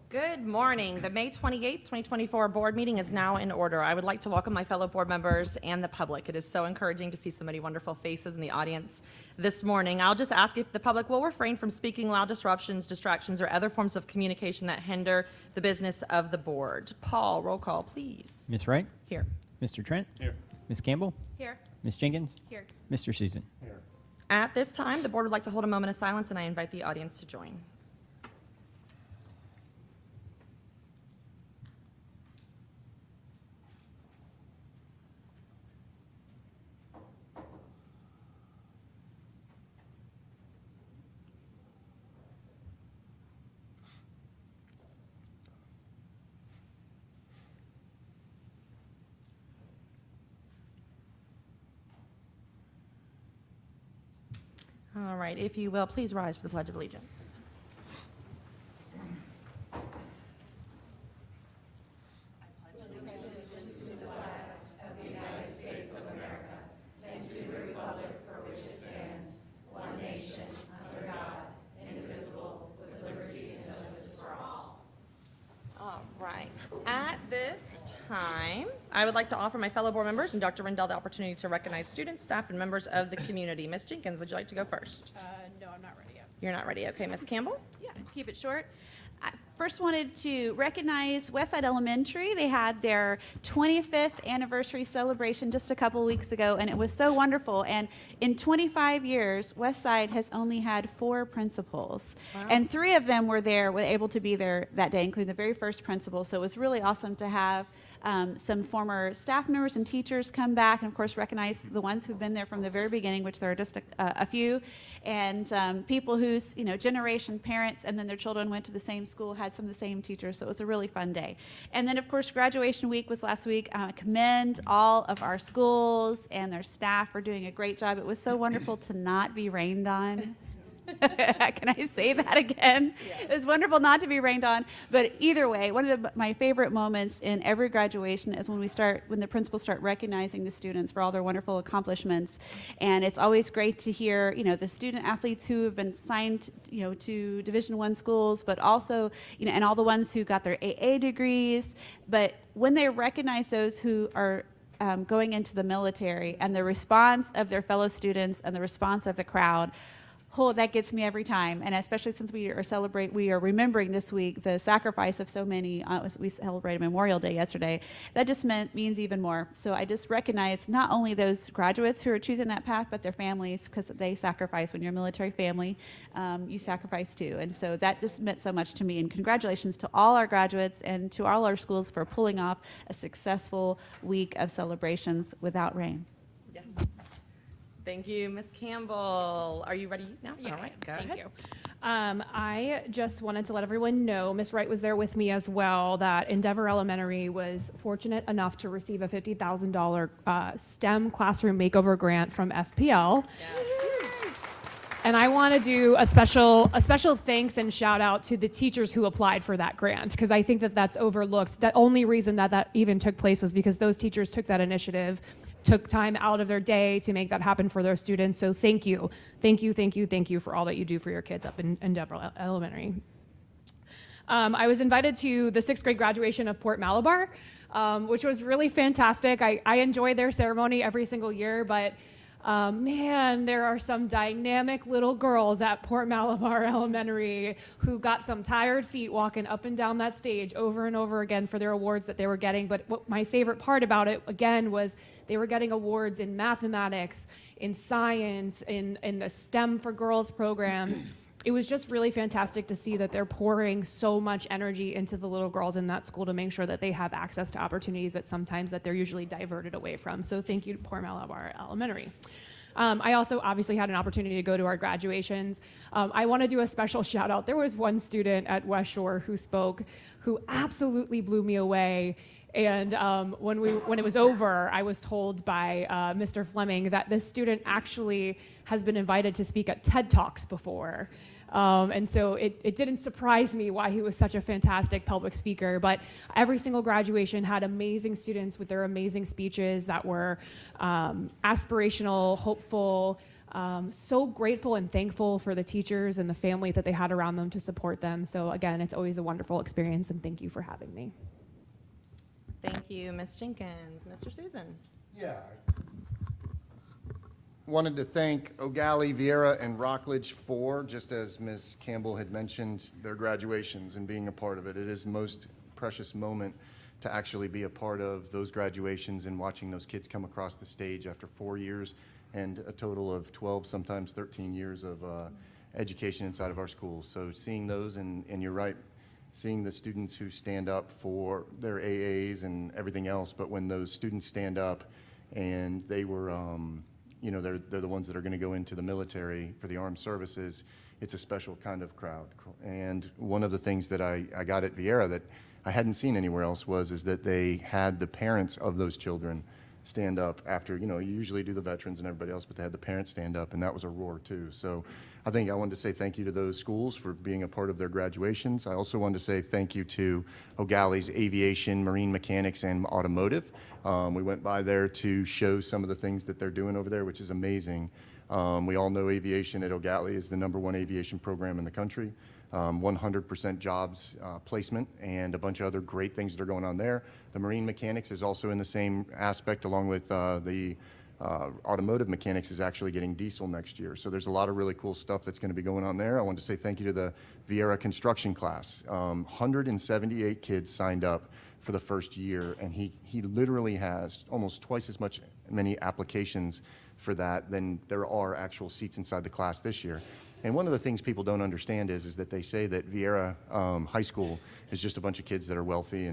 Good morning. The May 28th, 2024 board meeting is now in order. I would like to welcome my fellow board members and the public. It is so encouraging to see so many wonderful faces in the audience this morning. I'll just ask if the public will refrain from speaking loud disruptions, distractions, or other forms of communication that hinder the business of the board. Paul, roll call, please. Ms. Wright? Here. Mr. Trent? Here. Ms. Campbell? Here. Ms. Jenkins? Here. Mr. Susan? Here. At this time, the board would like to hold a moment of silence, and I invite the audience to join. All right, if you will, please rise for the Pledge of Allegiance. All right. At this time, I would like to offer my fellow board members and Dr. Rendell the opportunity to recognize students, staff, and members of the community. Ms. Jenkins, would you like to go first? No, I'm not ready yet. You're not ready. Okay, Ms. Campbell? Yeah, keep it short. I first wanted to recognize Westside Elementary. They had their 25th anniversary celebration just a couple weeks ago, and it was so wonderful. And in 25 years, Westside has only had 4 principals. Wow. And 3 of them were able to be there that day, including the very first principal. So it was really awesome to have some former staff members and teachers come back, and of course recognize the ones who've been there from the very beginning, which there are just a few, and people whose generation parents and then their children went to the same school, had some of the same teachers. So it was a really fun day. And then of course graduation week was last week. I commend all of our schools and their staff for doing a great job. It was so wonderful to not be rained on. Can I say that again? Yeah. It was wonderful not to be rained on, but either way, one of my favorite moments in every graduation is when the principals start recognizing the students for all their wonderful accomplishments. And it's always great to hear, the student athletes who have been signed, to Division I schools, but also, and all the ones who got their AA degrees. But when they recognize those who are going into the military, and the response of their fellow students and the response of the crowd, that gets me every time. And especially since we are remembering this week the sacrifice of so many. We celebrated Memorial Day yesterday. That just means even more. So I just recognize not only those graduates who are choosing that path, but their families, because they sacrifice. When you're a military family, you sacrifice too. And so that just meant so much to me. And congratulations to all our graduates and to all our schools for pulling off a successful week of celebrations without rain. Yes. Thank you, Ms. Campbell. Are you ready now? Yeah, all right, go thank ahead. you. I just wanted to let everyone know, Ms. Wright was there with me as well, that Endeavor Elementary was fortunate enough to receive a $50,000 STEM classroom makeover grant from FPL. Yes. And I want to do a special thanks and shout out to the teachers who applied for that grant, because I think that that's overlooked. The only reason that even took place was because those teachers took that initiative, took time out of their day to make that happen for their students. So thank you for all that you do for your kids up in Endeavor Elementary. I was invited to the 6th grade graduation of Port Malabar, which was really fantastic. I enjoy their ceremony every single year, but man, there are some dynamic little girls at Port Malabar Elementary who got some tired feet walking up and down that stage over and over again for their awards that they were getting. But what my favorite part about it, again, was they were getting awards in mathematics, in science, in the STEM for Girls programs. It was just really fantastic to see that they're pouring so much energy into the little girls in that school to make sure that they have access to opportunities that they're usually diverted away from. So thank you to Port Malabar Elementary. I also obviously had an opportunity to go to our graduations. I want to do a special shout out. There was one student at West Shore who spoke, who absolutely blew me away. And when it was over, I was told by Mr. Fleming that this student actually has been invited to speak at TED Talks before. And so it didn't surprise me why he was such a fantastic public speaker, but every single graduation had amazing students with their amazing speeches that were aspirational, hopeful, So grateful and thankful for the teachers and the family that they had around them to support them. So again, it's always a wonderful experience, and thank you for having me. Thank you, Ms. Jenkins. Mr. Susan? Yeah. Wanted to thank O'Galley, Vieira, and Rockledge for, just as Ms. Campbell had mentioned, their graduations and being a part of it. It is the most precious moment to actually be a part of those graduations and watching those kids come across the stage after 4 years and a total of 12, sometimes 13 years of education inside of our schools. So seeing those, and you're right, seeing the students who stand up for their AAs and everything else, but when those students stand up and they were, you know, they're the ones that are going to go into the military for the armed services, it's a special kind of crowd. And one of the things that I got at Vieira that I hadn't seen anywhere else is that they had the parents of those children stand up after, you know, you usually do the veterans and everybody else, but they had the parents stand up, and that was a roar too. So I think I wanted to say thank you to those schools for being a part of their graduations. I also wanted to say thank you to O'Galley's Aviation, Marine Mechanics, and Automotive. We went by there to show some of the things that they're doing over there, which is amazing. We all know aviation at O'Galley is the #1 aviation program in the country. 100% jobs placement, and a bunch of other great things that are going on there. The marine mechanics is also in the same aspect, along with the automotive mechanics is actually getting diesel next year. So there's a lot of really cool stuff that's going to be going on there. I want to say thank you to the Vieira construction class. 178 kids signed up for the first year, and he literally has almost twice as many applications for that than there are actual seats inside the class this year. And one of the things people don't understand is that they say that Vieira High School is just a bunch of kids that are wealthy,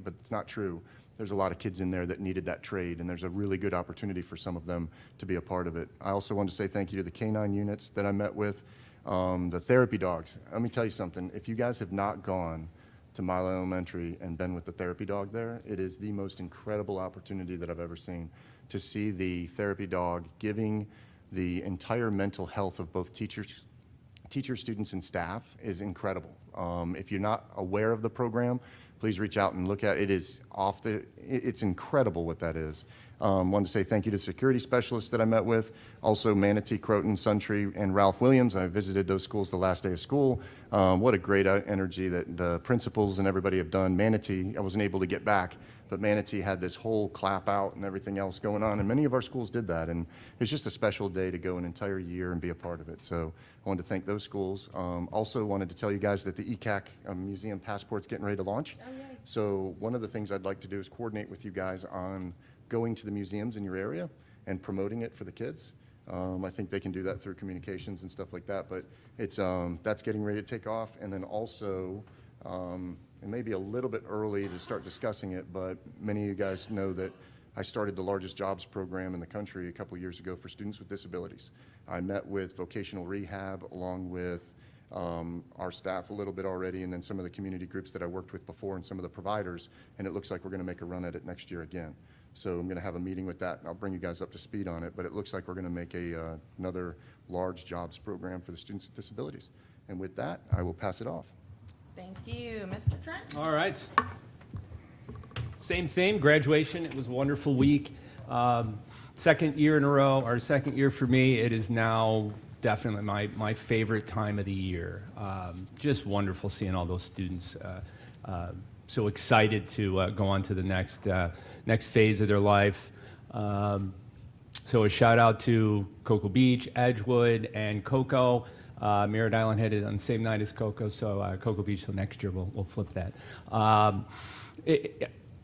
but it's not true. There's a lot of kids in there that needed that trade, and there's a really good opportunity for some of them to be a part of it. I also want to say thank you to the K-9 units that I met with, the therapy dogs. Let me tell you something. If you guys have not gone to Milo Elementary and been with the therapy dog there, it is the most incredible opportunity that I've ever seen to see the therapy dog giving the entire mental health of both teachers, students, and staff is incredible. If you're not aware of the program, please reach out and look at it. It's incredible what that is. Wanted to say thank you to security specialists that I met with, also Manatee, Croton, Suntree, and Ralph Williams. I visited those schools the last day of school. What a great energy that the principals and everybody have done. Manatee, I wasn't able to get back, but Manatee had this whole clap out and everything else going on, and many of our schools did that, and it's just a special day to go an entire year and be a part of it. So I wanted to thank those schools. Also wanted to tell you guys that the ECAC Museum Passport's getting ready to launch. Oh, yay. So one of the things I'd like to do is coordinate with you guys on going to the museums in your area and promoting it for the kids. I think they can do that through communications and stuff like that, but it's that's getting ready to take off. And then also, it may be a little bit early to start discussing it, but many of you guys know that I started the largest jobs program in the country a couple of years ago for students with disabilities. I met with vocational rehab along with our staff a little bit already, and then some of the community groups that I worked with before and some of the providers, and it looks like we're going to make a run at it next year again. So I'm going to have a meeting with that, and I'll bring you guys up to speed on it, but it looks like we're going to make another large jobs program for the students with disabilities. And with that, I will pass it off. Thank you. Mr. Trent? All right. Same thing, graduation. It was a wonderful week. Second year in a row, or second year for me, it is now definitely my favorite time of the year. Just wonderful seeing all those students. So excited to go on to the next phase of their life. So a shout out to Cocoa Beach, Edgewood, and Cocoa. Merritt Island had it on the same night as Cocoa, so Cocoa Beach, so next year we'll flip that.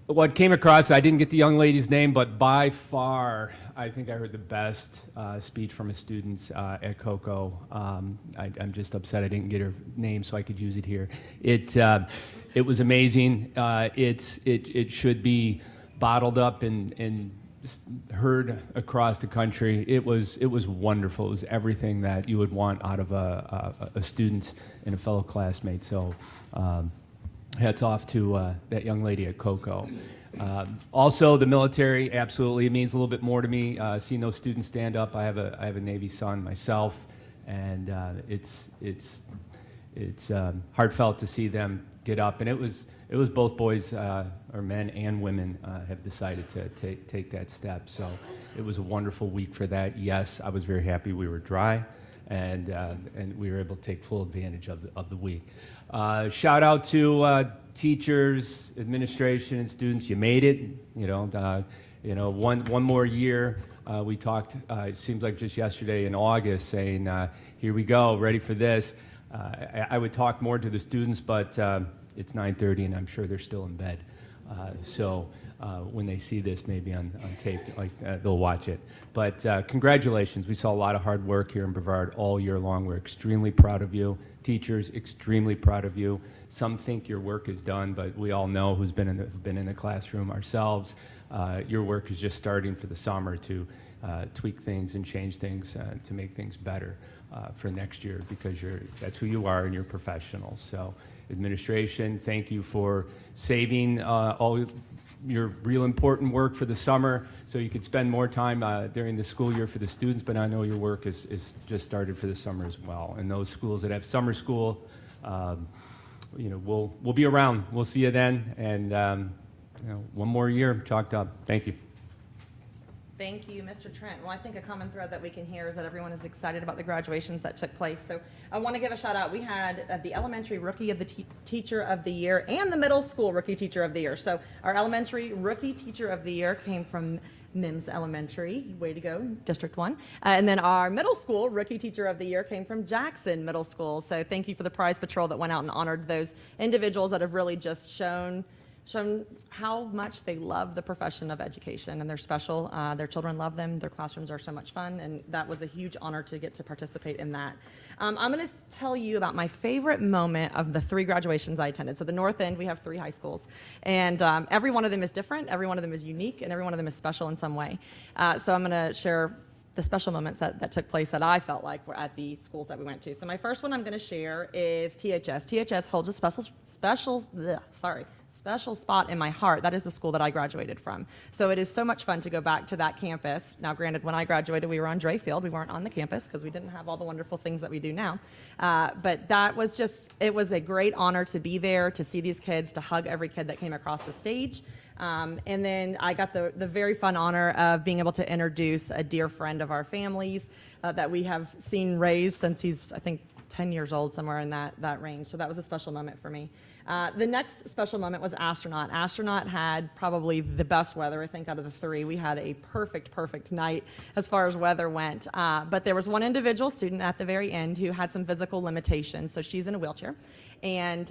What came across, I didn't get the young lady's name, but by far, I think I heard the best speech from a student at Cocoa. I'm just upset I didn't get her name so I could use it here. It was amazing. It should be bottled up and heard across the country. It was wonderful. It was everything that you would want out of a student and a fellow classmate. So hats off to that young lady at Cocoa. Also, the military, absolutely, it means a little bit more to me. Seeing those students stand up. I have a Navy son myself, and it's heartfelt to see them get up. And it was it was both boys, or men and women, have decided to take that step. So it was a wonderful week for that. Yes, I was very happy we were dry, and we were able to take full advantage of the week. Shout out to teachers, administration, and students. You made it. One more year. We talked. It seems like just yesterday in August, saying, "Here we go, ready for this." I would talk more to the students, but it's 9:30, and I'm sure they're still in bed. So when they see this, maybe on tape, they'll watch it. But congratulations. We saw a lot of hard work here in Brevard all year long. We're extremely proud of you. Teachers, extremely proud of you. Some think your work is done, but we all know who's been in the classroom ourselves. Your work is just starting for the summer to tweak things and change things to make things better for next year, because that's who you are and you're professionals. So administration, thank you for saving all your real important work for the summer so you could spend more time during the school year for the students, but I know your work is just started for the summer as well. And those schools that have summer school, we'll be around. We'll see you then. And one more year chalked up. Thank you. Thank you, Mr. Trent. Well, I think a common thread that we can hear is that everyone is excited about the graduations that took place. So I want to give a shout out. We had the elementary rookie of the teacher of the year and the middle school rookie teacher of the year. So our elementary rookie teacher of the year came from Mims Elementary. Way to go, District 1. And then our middle school rookie teacher of the year came from Jackson Middle School. So thank you for the prize patrol that went out and honored those individuals that have really just shown how much they love the profession of education, and they're special. Their children love them. Their classrooms are so much fun, and that was a huge honor to get to participate in that. I'm going to tell you about my favorite moment of the 3 graduations I attended. So the North End, we have 3 high schools, and every one of them is different, every one of them is unique, and every one of them is special in some way. So I'm going to share the special moments that took place that I felt like were at the schools that we went to. So my first one I'm going to share is THS. THS holds a special spot in my heart. That is the school that I graduated from. So it is so much fun to go back to that campus. Now, granted, when I graduated, we were on Dre Field. We weren't on the campus because we didn't have all the wonderful things that we do now. But that was it was a great honor to be there, to see these kids, to hug every kid that came across the stage. And then I got the very fun honor of being able to introduce a dear friend of our families that we have seen raised since he's, I think, 10 years old, somewhere in that range. So that was a special moment for me. The next special moment was Astronaut. Astronaut had probably the best weather, I think, out of the 3. We had a perfect night as far as weather went. But there was one individual student at the very end who had some physical limitations. So she's in a wheelchair. And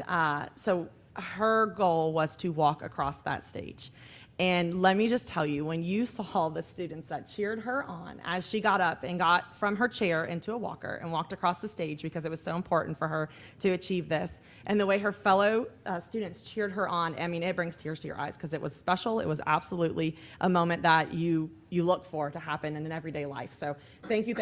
so her goal was to walk across that stage. And let me just tell you, when you saw the students that cheered her on as she got up and got from her chair into a walker and walked across the stage, because it was so important for her to achieve this, and the way her fellow students cheered her on, I mean, it brings tears to your eyes, because it was special. It was absolutely a moment that you look for to happen in an everyday life. So thank you,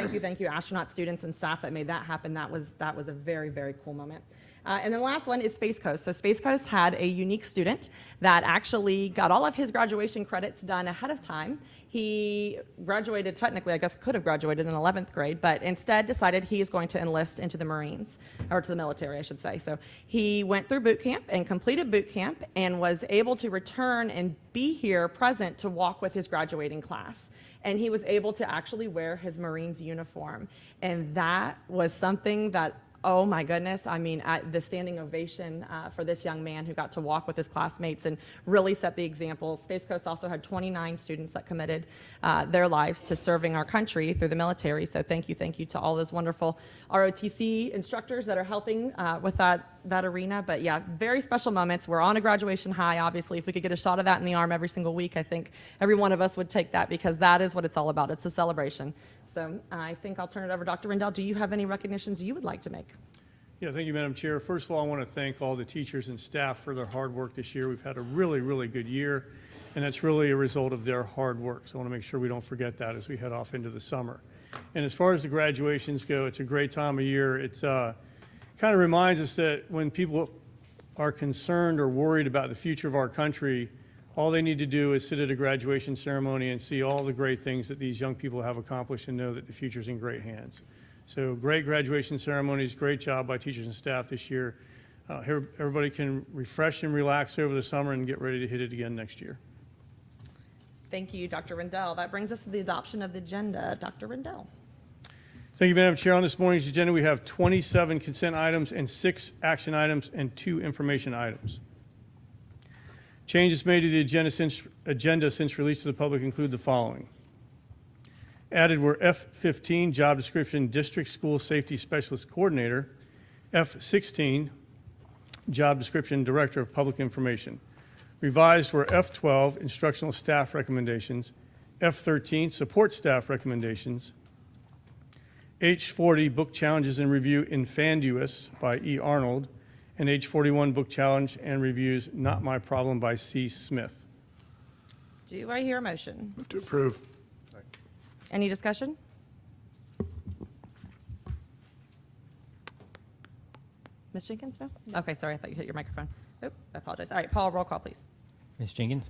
astronaut students and staff that made that happen. That was a very cool moment. And then the last one is Space Coast. So Space Coast had a unique student that actually got all of his graduation credits done ahead of time. He graduated, technically, I guess could have graduated in 11th grade, but instead decided he is going to enlist into the Marines, or to the military, I should say. So he went through boot camp and completed boot camp and was able to return and be here present to walk with his graduating class. And he was able to actually wear his Marines uniform. And that was something that, oh my goodness, I mean, the standing ovation for this young man who got to walk with his classmates and really set the example. Space Coast also had 29 students that committed their lives to serving our country through the military. So thank you to all those wonderful ROTC instructors that are helping with that arena. But yeah, very special moments. We're on a graduation high, obviously. If we could get a shot of that in the arm every single week, I think every one of us would take that, because that is what it's all about. It's a celebration. So I think I'll turn it over to Dr. Rendell. Do you have any recognitions you would like to make? Yeah, thank you, Madam Chair. First of all, I want to thank all the teachers and staff for their hard work this year. We've had a really good year, and that's really a result of their hard work. So I want to make sure we don't forget that as we head off into the summer. And as far as the graduations go, it's a great time of year. It's kind of reminds us that when people are concerned or worried about the future of our country, all they need to do is sit at a graduation ceremony and see all the great things that these young people have accomplished and know that the future's in great hands. So great graduation ceremonies, great job by teachers and staff this year. Everybody can refresh and relax over the summer and get ready to hit it again next year. Thank you, Dr. Rendell. That brings us to the adoption of the agenda. Dr. Rendell. Thank you, Madam Chair. On this morning's agenda, we have 27 consent items and 6 action items and 2 information items. Changes made to the agenda since release to the public include the following. Added were F15, job description, District School Safety Specialist Coordinator, F16, job description, Director of Public Information. Revised were F12, instructional staff recommendations, F13, support staff recommendations, H40, book challenges and review Infanduous by E. Arnold, and H41, book challenge and reviews Not My Problem by C. Smith. Do I hear a motion? Move to approve. Any discussion? Ms. Jenkins, no? Okay, sorry, I thought you hit your microphone. Oh, I apologize. All right, Paul, roll call, please. Ms. Jenkins?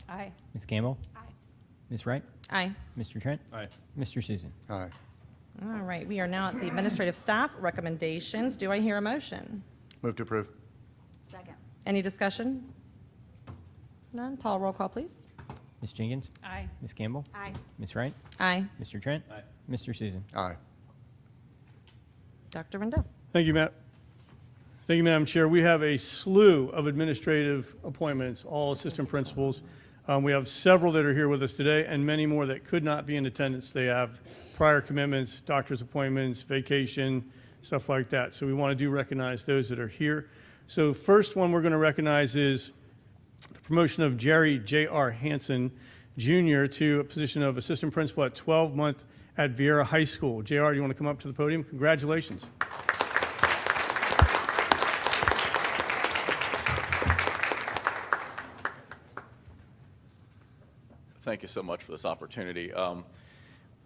Aye. Ms. Campbell? Aye. Ms. Wright? Aye. Mr. Trent? Aye. Mr. Susan? Aye. All right, we are now at the administrative staff recommendations. Do I hear a motion? Move to approve. Second. Any discussion? None. Paul, roll call, please. Ms. Jenkins? Aye. Ms. Campbell? Aye. Ms. Wright? Aye. Mr. Trent? Aye. Mr. Susan? Aye. Dr. Rendell. Thank you, Matt. Thank you, Madam Chair. We have a slew of administrative appointments, all assistant principals. We have several that are here with us today and many more that could not be in attendance. They have prior commitments, doctor's appointments, vacation, stuff like that. So we want to recognize those that are here. So first one we're going to recognize is the promotion of Jerry J.R. Hansen, Jr. to a position of assistant principal at 12-month at Vieira High School. J.R., do you want to come up to the podium? Congratulations. Thank you so much for this opportunity.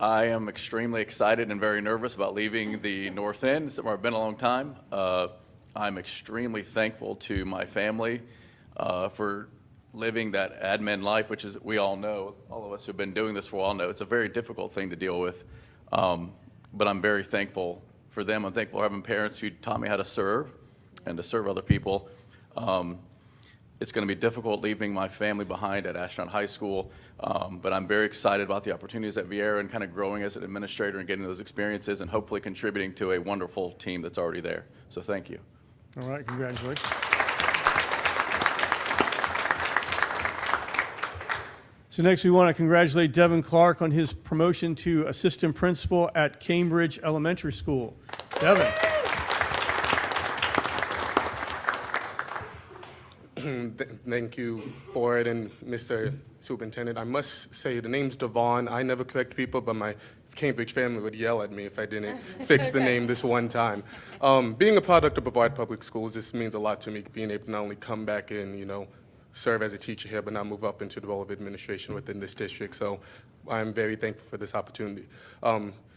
I am extremely excited and very nervous about leaving the North End, somewhere I've been a long time. I'm extremely thankful to my family for living that admin life, which is, we all know, all of us who've been doing this for a while know, it's a very difficult thing to deal with. But I'm very thankful for them. I'm thankful for having parents who taught me how to serve and to serve other people. It's going to be difficult leaving my family behind at Astronaut High School, but I'm very excited about the opportunities at Vieira and kind of growing as an administrator and getting those experiences and hopefully contributing to a wonderful team that's already there. So thank you. All right, congratulations. So next we want to congratulate Devin Clark on his promotion to assistant principal at Cambridge Elementary School. Devin. Thank you, Board and Mr. Superintendent. I must say, the name's Devon. I never correct people, but my Cambridge family would yell at me if I didn't fix the name this one time. Being a product of Brevard Public Schools, this means a lot to me, being able to not only come back and, serve as a teacher here, but now move up into the role of administration within this district. So I'm very thankful for this opportunity.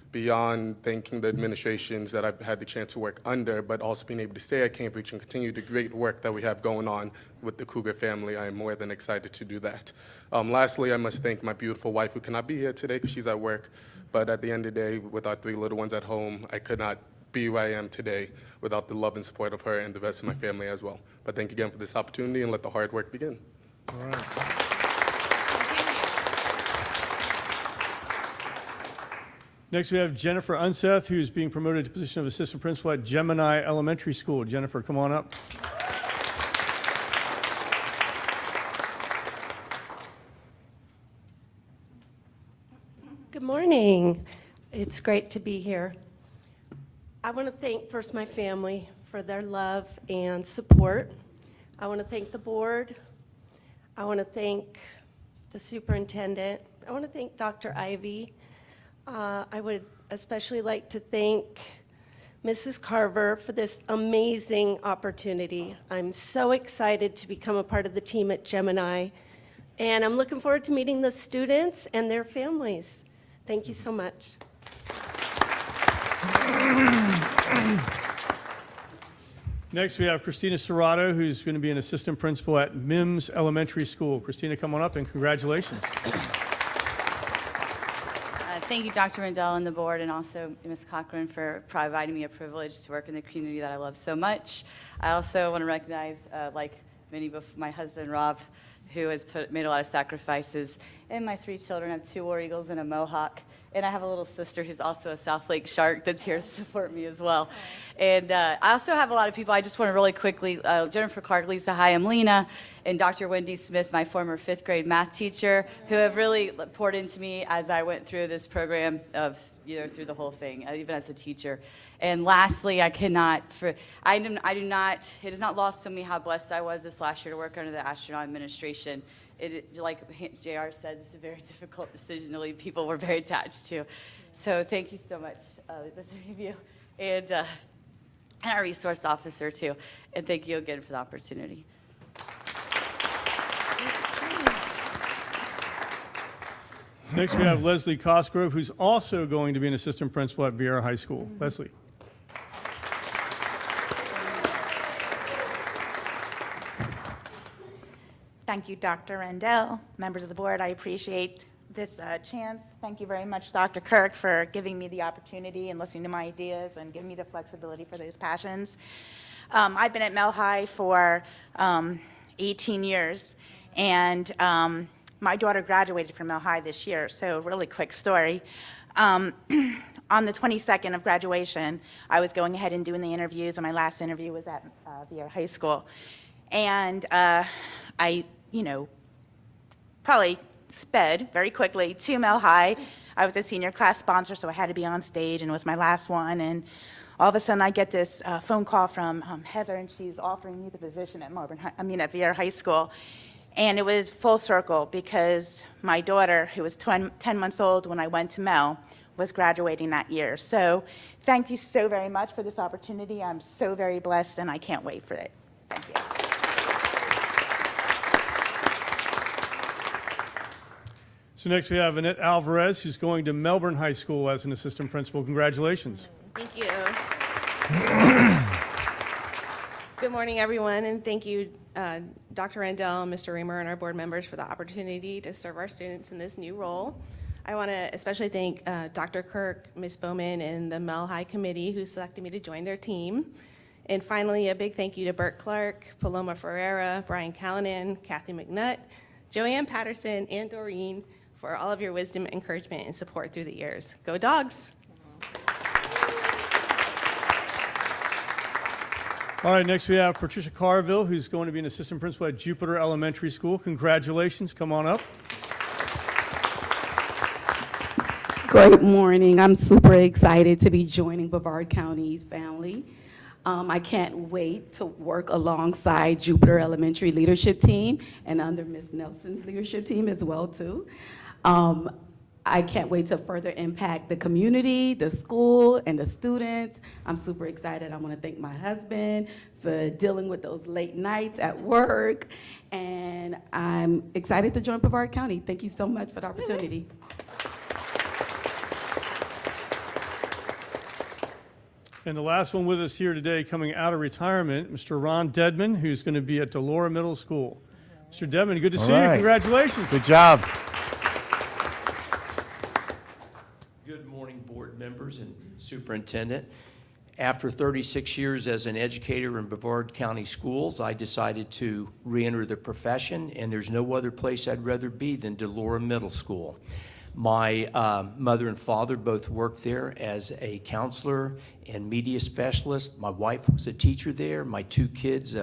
Beyond thanking the administrations that I've had the chance to work under, but also being able to stay at Cambridge and continue the great work that we have going on with the Cougar family, I am more than excited to do that. Lastly, I must thank my beautiful wife, who cannot be here today because she's at work, but at the end of the day, with our 3 little ones at home, I could not be where I am today without the love and support of her and the rest of my family as well. But thank you again for this opportunity, and let the hard work begin. All right. Next, we have Jennifer Unseth, who's being promoted to the position of assistant principal at Gemini Elementary School. Jennifer, come on up. Good morning. It's great to be here. I want to thank first my family for their love and support. I want to thank the board. I want to thank the superintendent. I want to thank Dr. Ivy. I would especially like to thank Mrs. Carver for this amazing opportunity. I'm so excited to become a part of the team at Gemini, and I'm looking forward to meeting the students and their families. Thank you so much. Next, we have Christina Serrato, who's going to be an assistant principal at Mims Elementary School. Christina, come on up and congratulations. Thank you, Dr. Rendell and the board, and also Ms. Cochran for providing me a privilege to work in the community that I love so much. I also want to recognize, like many my husband, Rob, who has made a lot of sacrifices, and my 3 children. I have 2 War Eagles and a Mohawk, and I have a little sister who's also a South Lake Shark that's here to support me as well. And I also have a lot of people. I just want to really quickly, Jennifer Clark, Lisa Hyam, Lena, and Dr. Wendy Smith, my former 5th grade math teacher, who have really poured into me as I went through this program through the whole thing, even as a teacher. And lastly, it is not lost on me how blessed I was this last year to work under the astronaut administration. Like JR said, it's a very difficult decision to leave people we're very attached to. So thank you so much, the 3 of you, and our resource officer too. And thank you again for the opportunity. Next, we have Leslie Cosgrove, who's also going to be an assistant principal at Vieira High School. Leslie. Thank you, Dr. Rendell, members of the board. I appreciate this chance. Thank you very much, Dr. Kirk, for giving me the opportunity and listening to my ideas and giving me the flexibility for those passions. I've been at Mel High for 18 years, and my daughter graduated from Mel High this year, so really quick story. On the 22nd of graduation, I was going ahead and doing the interviews, and my last interview was at Vieira High School. And I, probably sped very quickly to Mel High. I was a senior class sponsor, so I had to be on stage, and it was my last one. And all of a sudden, I get this phone call from Heather, and she's offering me the position at Vieira High School. And it was full circle because my daughter, who was 10 months old when I went to Mel, was graduating that year. So thank you so very much for this opportunity. I'm so very blessed, and I can't wait for it. Thank you. So next we have Annette Alvarez, who's going to Melbourne High School as an assistant principal. Congratulations. Thank you. Good morning, everyone, and thank you, Dr. Rendell, Mr. Reamer, and our board members for the opportunity to serve our students in this new role. I want to especially thank Dr. Kirk, Ms. Bowman, and the Mel High Committee who selected me to join their team. And finally, a big thank you to Bert Clark, Paloma Ferreira, Brian Callanan, Kathy McNutt, Joanne Patterson, and Doreen for all of your wisdom, encouragement, and support through the years. Go Dogs! All right, next we have Patricia Carville, who's going to be an assistant principal at Jupiter Elementary School. Congratulations. Come on up. Great morning. I'm super excited to be joining Brevard County's family. I can't wait to work alongside Jupiter Elementary leadership team and under Ms. Nelson's leadership team as well, too. I can't wait to further impact the community, the school, and the students. I'm super excited. I want to thank my husband for dealing with those late nights at work, and I'm excited to join Brevard County. Thank you so much for the opportunity. And the last one with us here today, coming out of retirement, Mr. Ron Dedman, who's going to be at Delora Middle School. Mr. Dedman, good to see you. Congratulations. Good job. Good morning, board members and superintendent. After 36 years as an educator in Brevard County Schools, I decided to re-enter the profession, and there's no other place I'd rather be than Delora Middle School. My mother and father both worked there as a counselor and media specialist. My wife was a teacher there. My 2 kids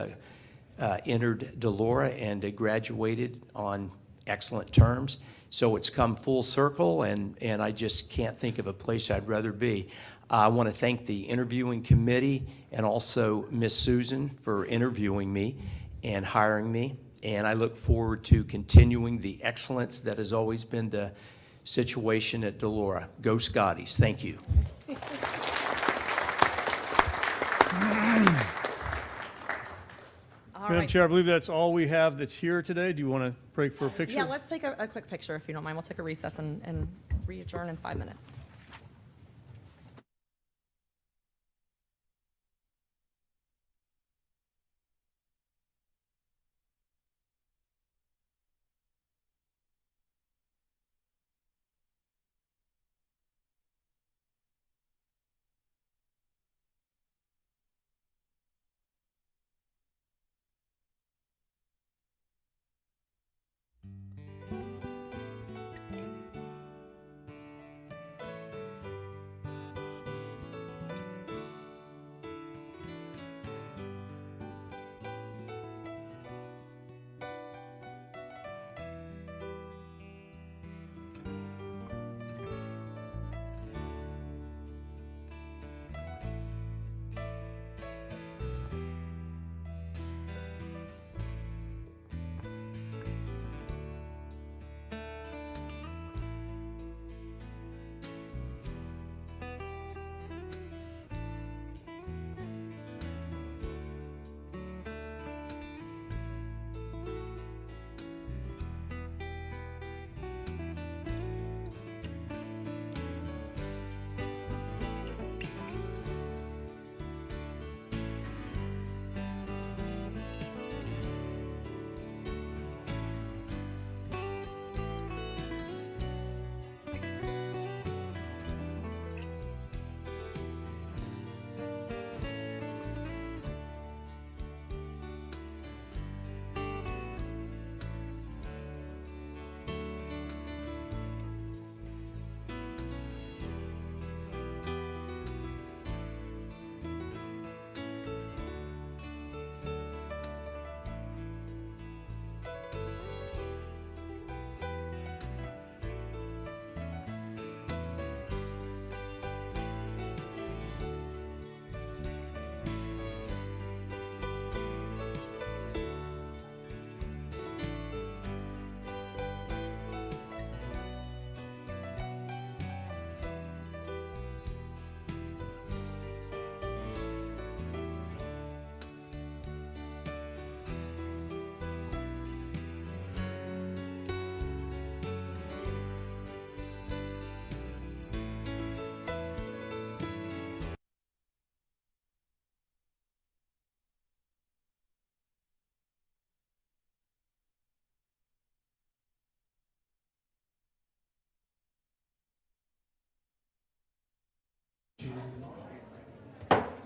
entered Delora and graduated on excellent terms. So it's come full circle, and I just can't think of a place I'd rather be. I want to thank the interviewing committee and also Miss Susan for interviewing me and hiring me. And I look forward to continuing the excellence that has always been the situation at Delora. Go Scotties. Thank you. All Madam right. Chair, I believe that's all we have that's here today. Do you want to break for a picture? Yeah, let's take a quick picture if you don't mind. We'll take a recess and re-adjourn in 5 minutes.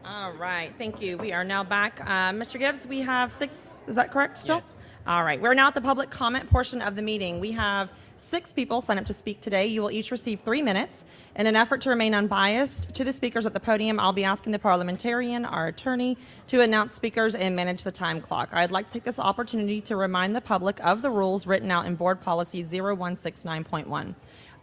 All right, thank you. We are now back. Mr. Gibbs, we have 6, is that correct still? Yes. All right, we're now at the public comment portion of the meeting. We have 6 people signed up to speak today. You will each receive 3 minutes. In an effort to remain unbiased to the speakers at the podium, I'll be asking the parliamentarian, our attorney, to announce speakers and manage the time clock. I'd like to take this opportunity to remind the public of the rules written out in Board Policy 0169.1.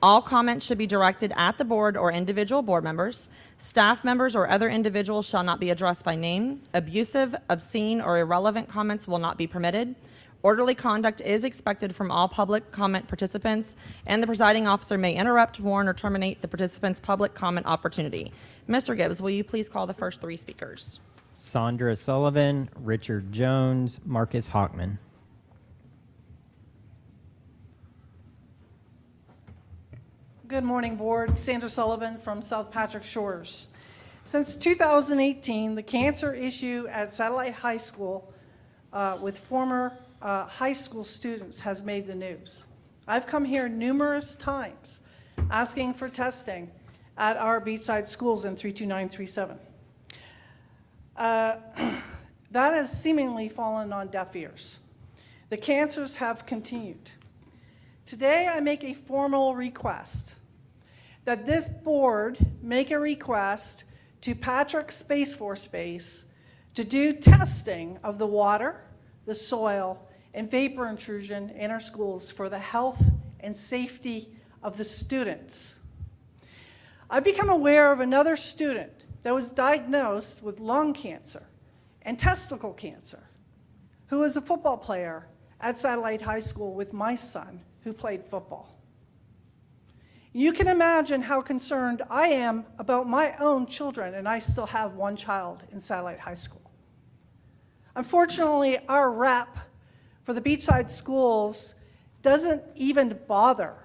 All comments should be directed at the board or individual board members. Staff members or other individuals shall not be addressed by name. Abusive, obscene, or irrelevant comments will not be permitted. Orderly conduct is expected from all public comment participants, and the presiding officer may interrupt, warn, or terminate the participant's public comment opportunity. Mr. Gibbs, will you please call the first 3 speakers? Sandra Sullivan, Richard Jones, Marcus Hockman. Good morning, Board. Sandra Sullivan from South Patrick Shores. Since 2018, the cancer issue at Satellite High School with former high school students has made the news. I've come here numerous times asking for testing at our beachside schools in 32937. That has seemingly fallen on deaf ears. The cancers have continued. Today, I make a formal request that this board make a request to Patrick Space Force Base to do testing of the water, the soil, and vapor intrusion in our schools for the health and safety of the students. I've become aware of another student that was diagnosed with lung cancer and testicle cancer, who was a football player at Satellite High School with my son, who played football. You can imagine how concerned I am about my own children, and I still have one child in Satellite High School. Unfortunately, our rep for the beachside schools doesn't even bother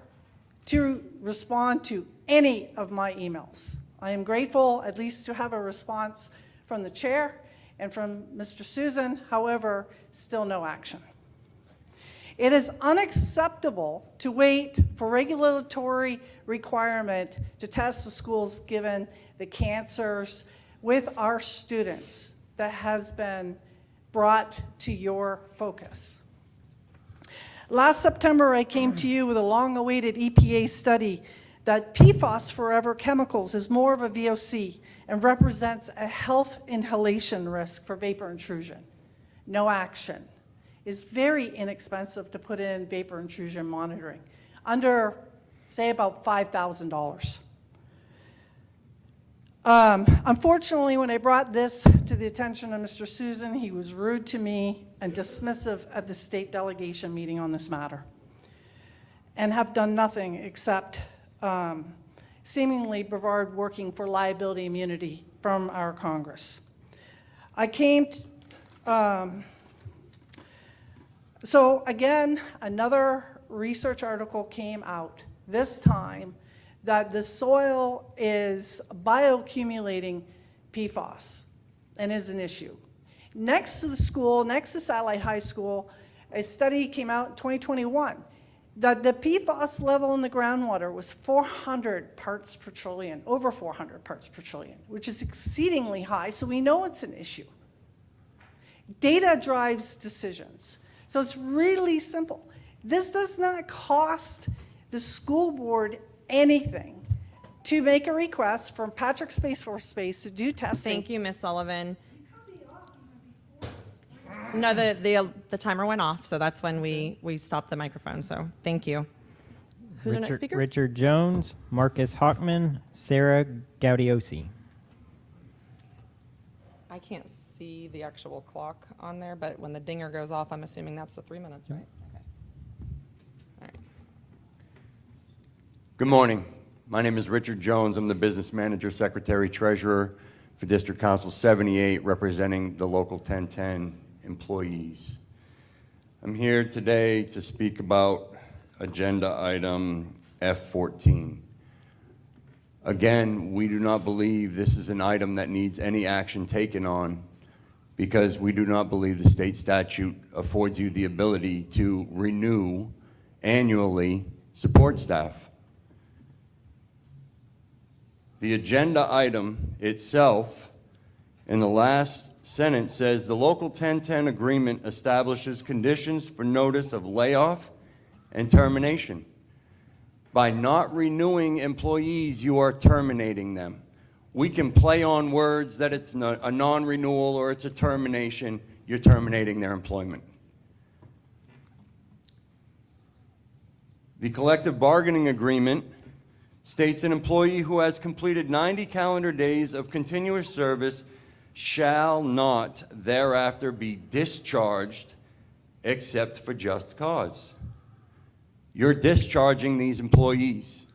to respond to any of my emails. I am grateful at least to have a response from the chair and from Mr. Susan, however, still no action. It is unacceptable to wait for regulatory requirement to test the schools given the cancers with our students that has been brought to your focus. Last September, I came to you with a long-awaited EPA study that PFAS forever chemicals is more of a VOC and represents a health inhalation risk for vapor intrusion. No action. It's very inexpensive to put in vapor intrusion monitoring, under, say, about $5,000. Unfortunately, when I brought this to the attention of Mr. Susan, he was rude to me and dismissive at the state delegation meeting on this matter, and have done nothing except seemingly Brevard working for liability immunity from our Congress. I came so again, another research article came out, this time that the soil is bioaccumulating PFAS and is an issue. Next to the school, next to Satellite High School, a study came out in 2021 that the PFAS level in the groundwater was 400 parts per trillion, over 400 parts per trillion, which is exceedingly high, so we know it's an issue. Data drives decisions. So it's really simple. This does not cost the school board anything to make a request from Patrick Space Force Space to do testing. Thank you, Ms. Sullivan. No, the timer went off, so that's when we stopped the microphone, so thank you. Who's our next speaker? Richard Jones, Marcus Hockman, Sarah Gaudiosi. I can't see the actual clock on there, but when the dinger goes off, I'm assuming that's the 3 minutes, right? Okay. All right. Good morning. My name is Richard Jones. I'm the business manager, secretary, treasurer for District Council 78, representing the local 1010 employees. I'm here today to speak about agenda item F14. Again, we do not believe this is an item that needs any action taken on because we do not believe the state statute affords you the ability to renew annually support staff. The agenda item itself, in the last sentence, says the Local 1010 agreement establishes conditions for notice of layoff and termination. By not renewing employees, you are terminating them. We can play on words that it's a non-renewal or it's a termination. You're terminating their employment. The collective bargaining agreement states an employee who has completed 90 calendar days of continuous service shall not thereafter be discharged except for just cause. You're discharging these employees.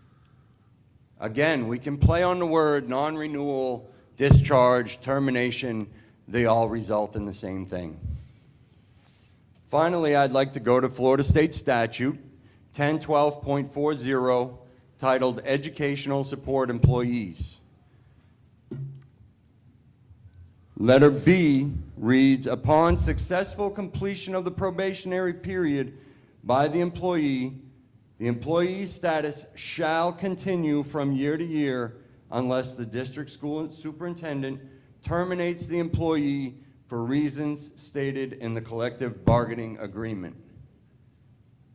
Again, we can play on the word non-renewal, discharge, termination. They all result in the same thing. Finally, I'd like to go to Florida State Statute 1012.40, titled Educational Support Employees. Letter B reads, upon successful completion of the probationary period by the employee's status shall continue from year to year unless the district school superintendent terminates the employee for reasons stated in the collective bargaining agreement.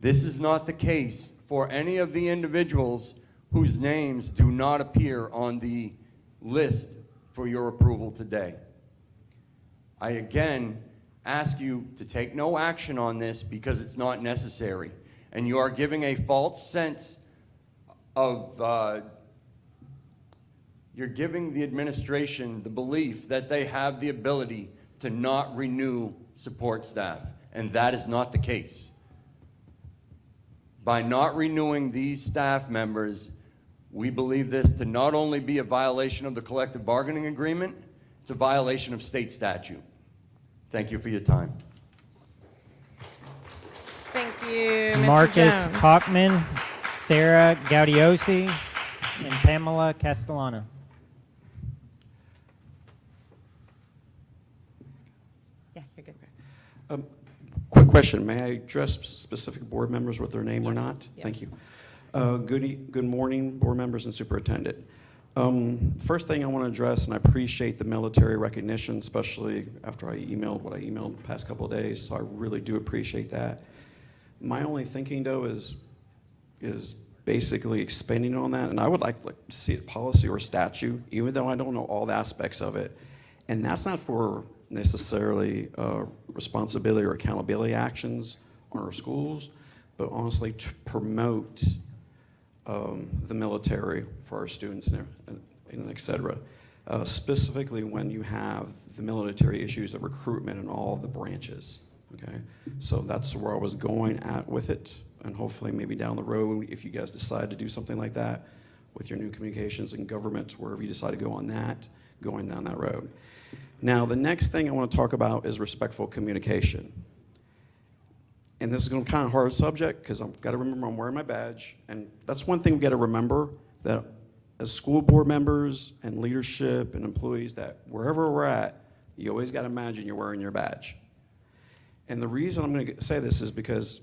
This is not the case for any of the individuals whose names do not appear on the list for your approval today. I again ask you to take no action on this because it's not necessary. And you are giving a false sense of, you're giving the administration the belief that they have the ability to not renew support staff. And that is not the case. By not renewing these staff members, we believe this to not only be a violation of the collective bargaining agreement, it's a violation of state statute. Thank you for your time. Thank you, Mr. Marcus Jones. Hockman, Sarah Gaudiosi, and Pamela Castellano. Yeah, you're good. Quick question, may I address specific board members with their name or not? Yes. Thank you. Good morning, board members and superintendent. First thing I want to address, and I appreciate the military recognition, especially after I emailed what I emailed the past couple of days, so I really do appreciate that. My only thinking, though, is basically expanding on that, and I would like to see it policy or statute, even though I don't know all the aspects of it. And that's not for necessarily responsibility or accountability actions on our schools, but honestly to promote the military for our students and et cetera. Specifically when you have the military issues of recruitment in all of the branches, okay? So that's where I was going at with it, and hopefully maybe down the road, if you guys decide to do something like that with your new communications and government, wherever you decide to go on that, going down that road. Now, the next thing I want to talk about is respectful communication. And this is going to be kind of a hard subject because I've got to remember I'm wearing my badge. And that's one thing we've got to remember, that as school board members and leadership and employees, that wherever we're at, you always got to imagine you're wearing your badge. And the reason I'm going to say this is because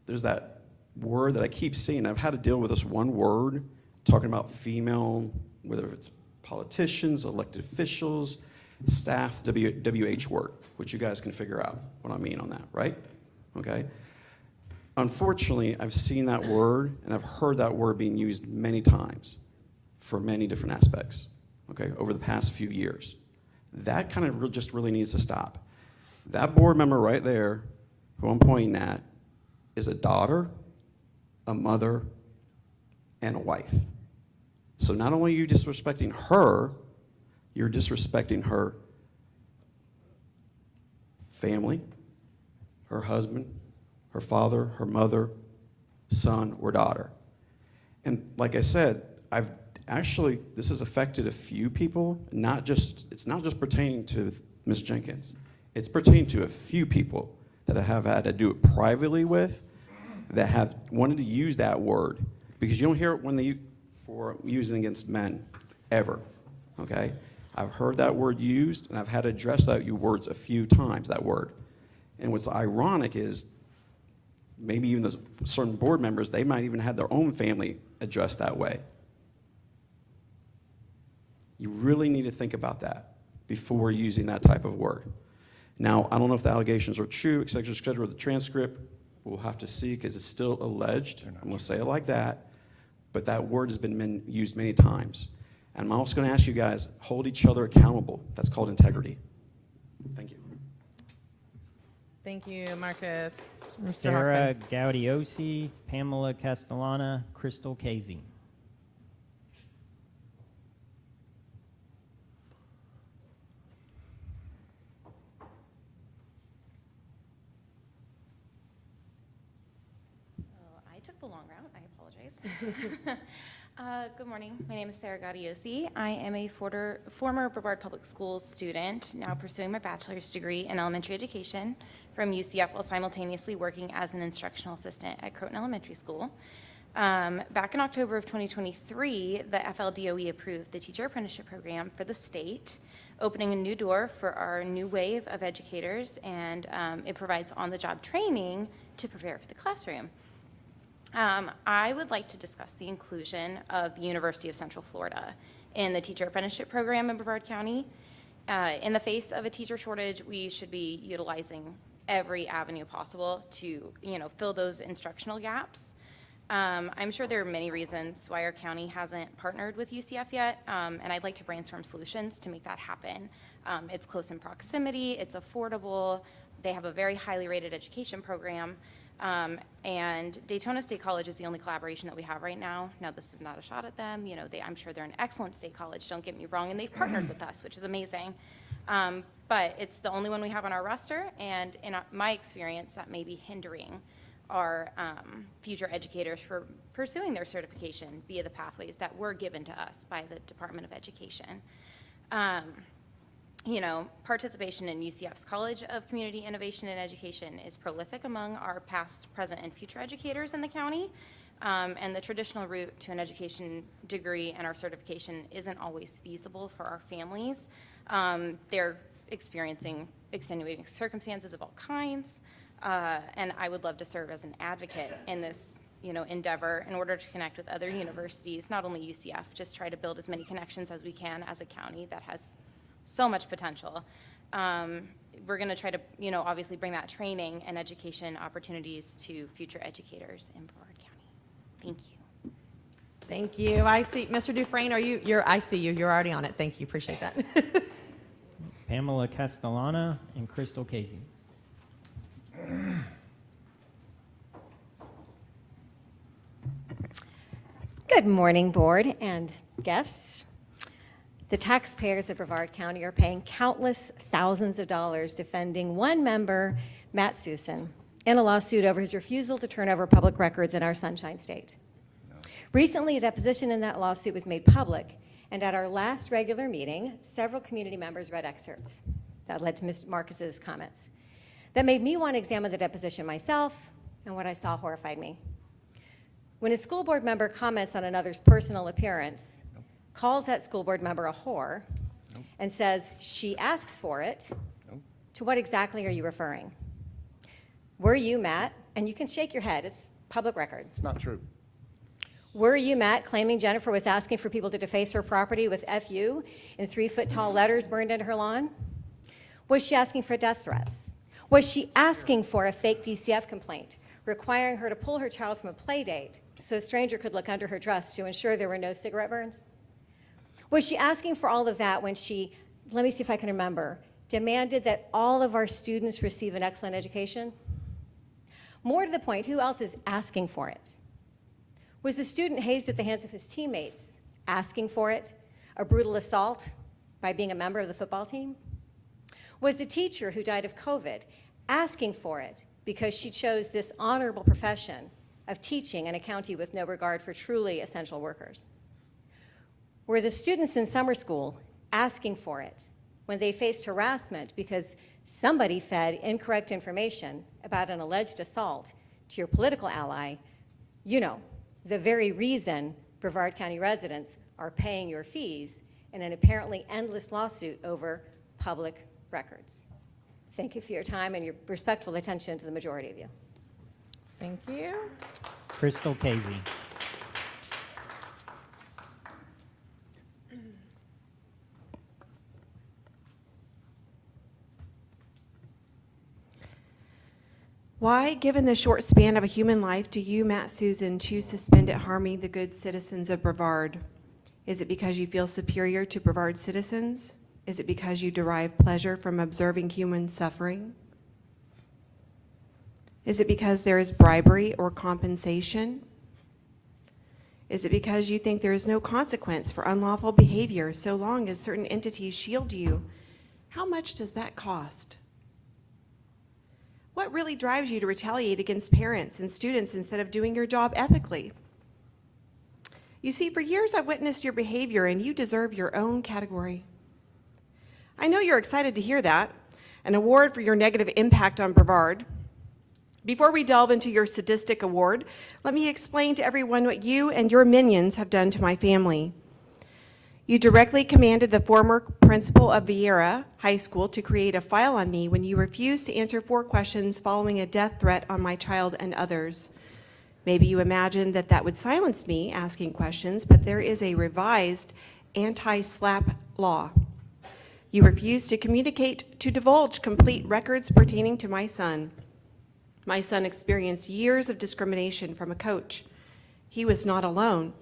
there's that word that I keep seeing. I've had to deal with this one word, talking about female, whether it's politicians, elected officials, staff, WH word, which you guys can figure out what I mean on that, right? Okay. Unfortunately, I've seen that word and I've heard that word being used many times for many different aspects, okay, over the past few years. That kind of just really needs to stop. That board member right there, who I'm pointing at, is a daughter, a mother, and a wife. So not only are you disrespecting her, you're disrespecting her family, her husband, her father, her mother, son, or daughter. And like I said, I've actually, this has affected a few people, it's not just pertaining to Ms. Jenkins. It's pertaining to a few people that I have had to do it privately with that have wanted to use that word, because you don't hear it when they for using against men, ever, okay? I've heard that word used, and I've had to address that words a few times, that word. And what's ironic is maybe even those certain board members, they might even have their own family addressed that way. You really need to think about that before using that type of word. Now, I don't know if the allegations are true, et cetera, the transcript, we'll have to see because it's still alleged. I'm going to say it like that, but that word has been used many times. And I'm also going to ask you guys, hold each other accountable. That's called integrity. Thank you. Thank you, Marcus. Mr. Sarah Hoffman. Gaudiosi, Pamela Castellana, Crystal Casey. I took the long route. I apologize. Good morning. My name is Sarah Gaudiosi. I am a former Brevard Public Schools student, now pursuing my bachelor's degree in elementary education from UCF while simultaneously working as an instructional assistant at Croton Elementary School. Back in October of 2023, the FLDOE approved the teacher apprenticeship program for the state, opening a new door for our new wave of educators, and it provides on-the-job training to prepare for the classroom. I would like to discuss the inclusion of the University of Central Florida in the teacher apprenticeship program in Brevard County. In the face of a teacher shortage, we should be utilizing every avenue possible to, fill those instructional gaps. I'm sure there are many reasons why our county hasn't partnered with UCF yet, and I'd like to brainstorm solutions to make that happen. It's close in proximity, it's affordable, they have a very highly rated education program, and Daytona State College is the only collaboration that we have right now. Now, this is not a shot at them. I'm sure they're an excellent state college, don't get me wrong, and they've partnered with us, which is amazing. But it's the only one we have on our roster, and in my experience, that may be hindering our future educators for pursuing their certification via the pathways that were given to us by the Department of Education. Participation in UCF's College of Community Innovation and Education is prolific among our past, present, and future educators in the county. And the traditional route to an education degree and our certification isn't always feasible for our families. They're experiencing extenuating circumstances of all kinds. And I would love to serve as an advocate in this, endeavor in order to connect with other universities, not only UCF, just try to build as many connections as we can as a county that has so much potential. We're going to try to, obviously bring that training and education opportunities to future educators in Brevard County. Thank you. Thank you. I see, Mr. Dufresne, I see you. You're already on it. Thank you. Appreciate that. Pamela Castellana and Crystal Casey. Good morning, board and guests. The taxpayers of Brevard County are paying countless thousands of dollars defending one member, Matt Susan, in a lawsuit over his refusal to turn over public records in our Sunshine State. Recently, a deposition in that lawsuit was made public, and at our last regular meeting, several community members read excerpts. That led to Mr. Marcus's comments. That made me want to examine the deposition myself, and what I saw horrified me. When a school board member comments on another's personal appearance, calls that school board member a whore, and says she asks for it, to what exactly are you referring? Were you, Matt, and you can shake your head, it's public record. It's not true. Were you, Matt, claiming Jennifer was asking for people to deface her property with FU in 3-foot-tall letters burned into her lawn? Was she asking for death threats? Was she asking for a fake DCF complaint, requiring her to pull her child from a play date so a stranger could look under her dress to ensure there were no cigarette burns? Was she asking for all of that when she, let me see if I can remember, demanded that all of our students receive an excellent education? More to the point, who else is asking for it? Was the student hazed at the hands of his teammates asking for it? A brutal assault by being a member of the football team? Was the teacher who died of COVID asking for it because she chose this honorable profession of teaching in a county with no regard for truly essential workers? Were the students in summer school asking for it when they faced harassment because somebody fed incorrect information about an alleged assault to your political ally, the very reason Brevard County residents are paying your fees in an apparently endless lawsuit over public records? Thank you for your time and your respectful attention to the majority of you. Thank you. Crystal Casey. Why, given the short span of a human life, do you, Matt Susan, choose to spend it harming the good citizens of Brevard? Is it because you feel superior to Brevard citizens? Is it because you derive pleasure from observing human suffering? Is it because there is bribery or compensation? Is it because you think there is no consequence for unlawful behavior so long as certain entities shield you? How much does that cost? What really drives you to retaliate against parents and students instead of doing your job ethically? You see, for years I've witnessed your behavior, and you deserve your own category. I know you're excited to hear that, an award for your negative impact on Brevard. Before we delve into your sadistic award, let me explain to everyone what you and your minions have done to my family. You directly commanded the former principal of Vieira High School to create a file on me when you refused to answer 4 questions following a death threat on my child and others. Maybe you imagined that that would silence me asking questions, but there is a revised anti-SLAPP law. You refused to communicate to divulge complete records pertaining to my son. My son experienced years of discrimination from a coach. He was not alone.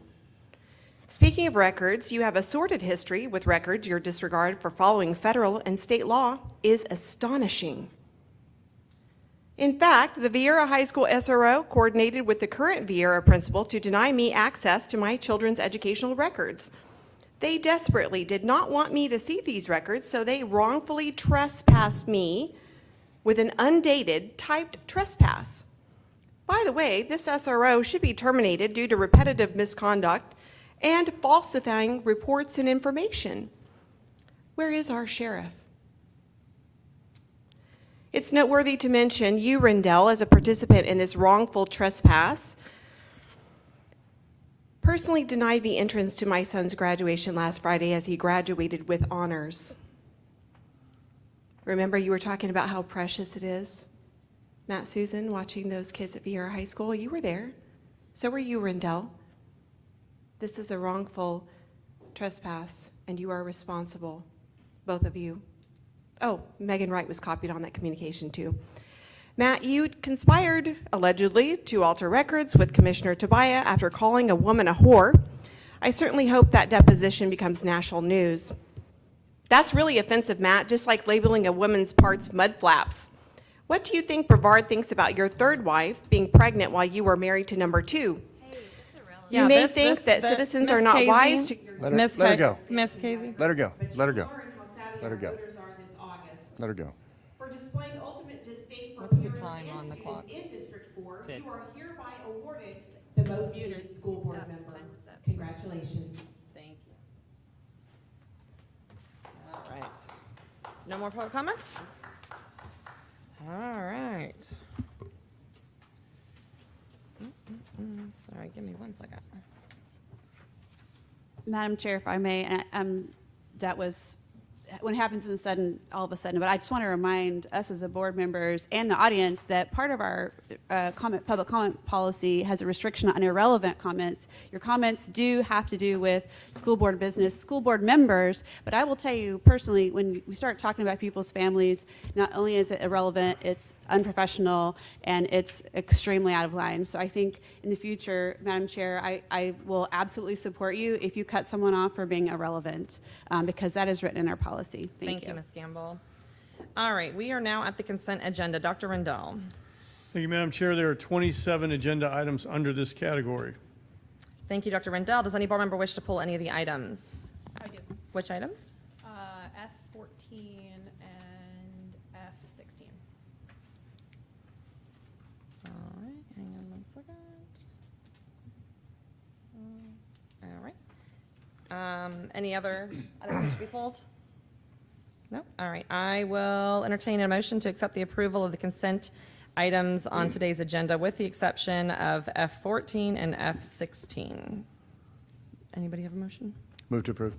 Speaking of records, you have a sordid history with records. Your disregard for following federal and state law is astonishing. In fact, the Vieira High School SRO coordinated with the current Vieira principal to deny me access to my children's educational records. They desperately did not want me to see these records, so they wrongfully trespassed me with an undated typed trespass. By the way, this SRO should be terminated due to repetitive misconduct and falsifying reports and information. Where is our sheriff? It's noteworthy to mention you, Rendell, as a participant in this wrongful trespass, personally denied me entrance to my son's graduation last Friday as he graduated with honors. Remember, you were talking about how precious it is? Matt Susan, watching those kids at Vieira High School, you were there. So were you, Rendell. This is a wrongful trespass, and you are responsible, both of you. Oh, Megan Wright was copied on that communication too. Matt, you conspired, allegedly, to alter records with Commissioner Tobiah after calling a woman a whore. I certainly hope that deposition becomes national news. That's really offensive, Matt, just like labeling a woman's parts mud flaps. What do you think Brevard thinks about your third wife being pregnant while you were married to number 2? You may think that citizens are not wise to... Let her go. Miss Casey. Let her go. Let her go. Learn how savvy Let her our go. voters are this August. Let her go. For displaying ultimate disdain for What's the parents time and on the students clock? in District 4, you are hereby awarded the most needed school board member. Congratulations. Thank you. All right. No more public comments? All right. Sorry, give me 1 second. Madam Chair, if I may, and that was, when it happens in a sudden, all of a sudden, but I just want to remind us as a board members and the audience that part of our public comment policy has a restriction on irrelevant comments. Your comments do have to do with school board business, school board members, but I will tell you personally, when we start talking about people's families, not only is it irrelevant, it's unprofessional, and it's extremely out of line. So I think in the future, Madam Chair, I will absolutely support you if you cut someone off for being irrelevant, because that is written in our policy. Thank you. Ms. Gamble. All right, we are now at the consent agenda. Dr. Rendell. Thank you, Madam Chair. There are 27 agenda items under this category. Thank you, Dr. Rendell. Does any board member wish to pull any of the items? I do. Which items? F14 and F16. All right, hang on 1 second. All right. Any other items to be pulled? No? All right. I will entertain a motion to accept the approval of the consent items on today's agenda with the exception of F14 and F16. Anybody have a motion? Move to approve.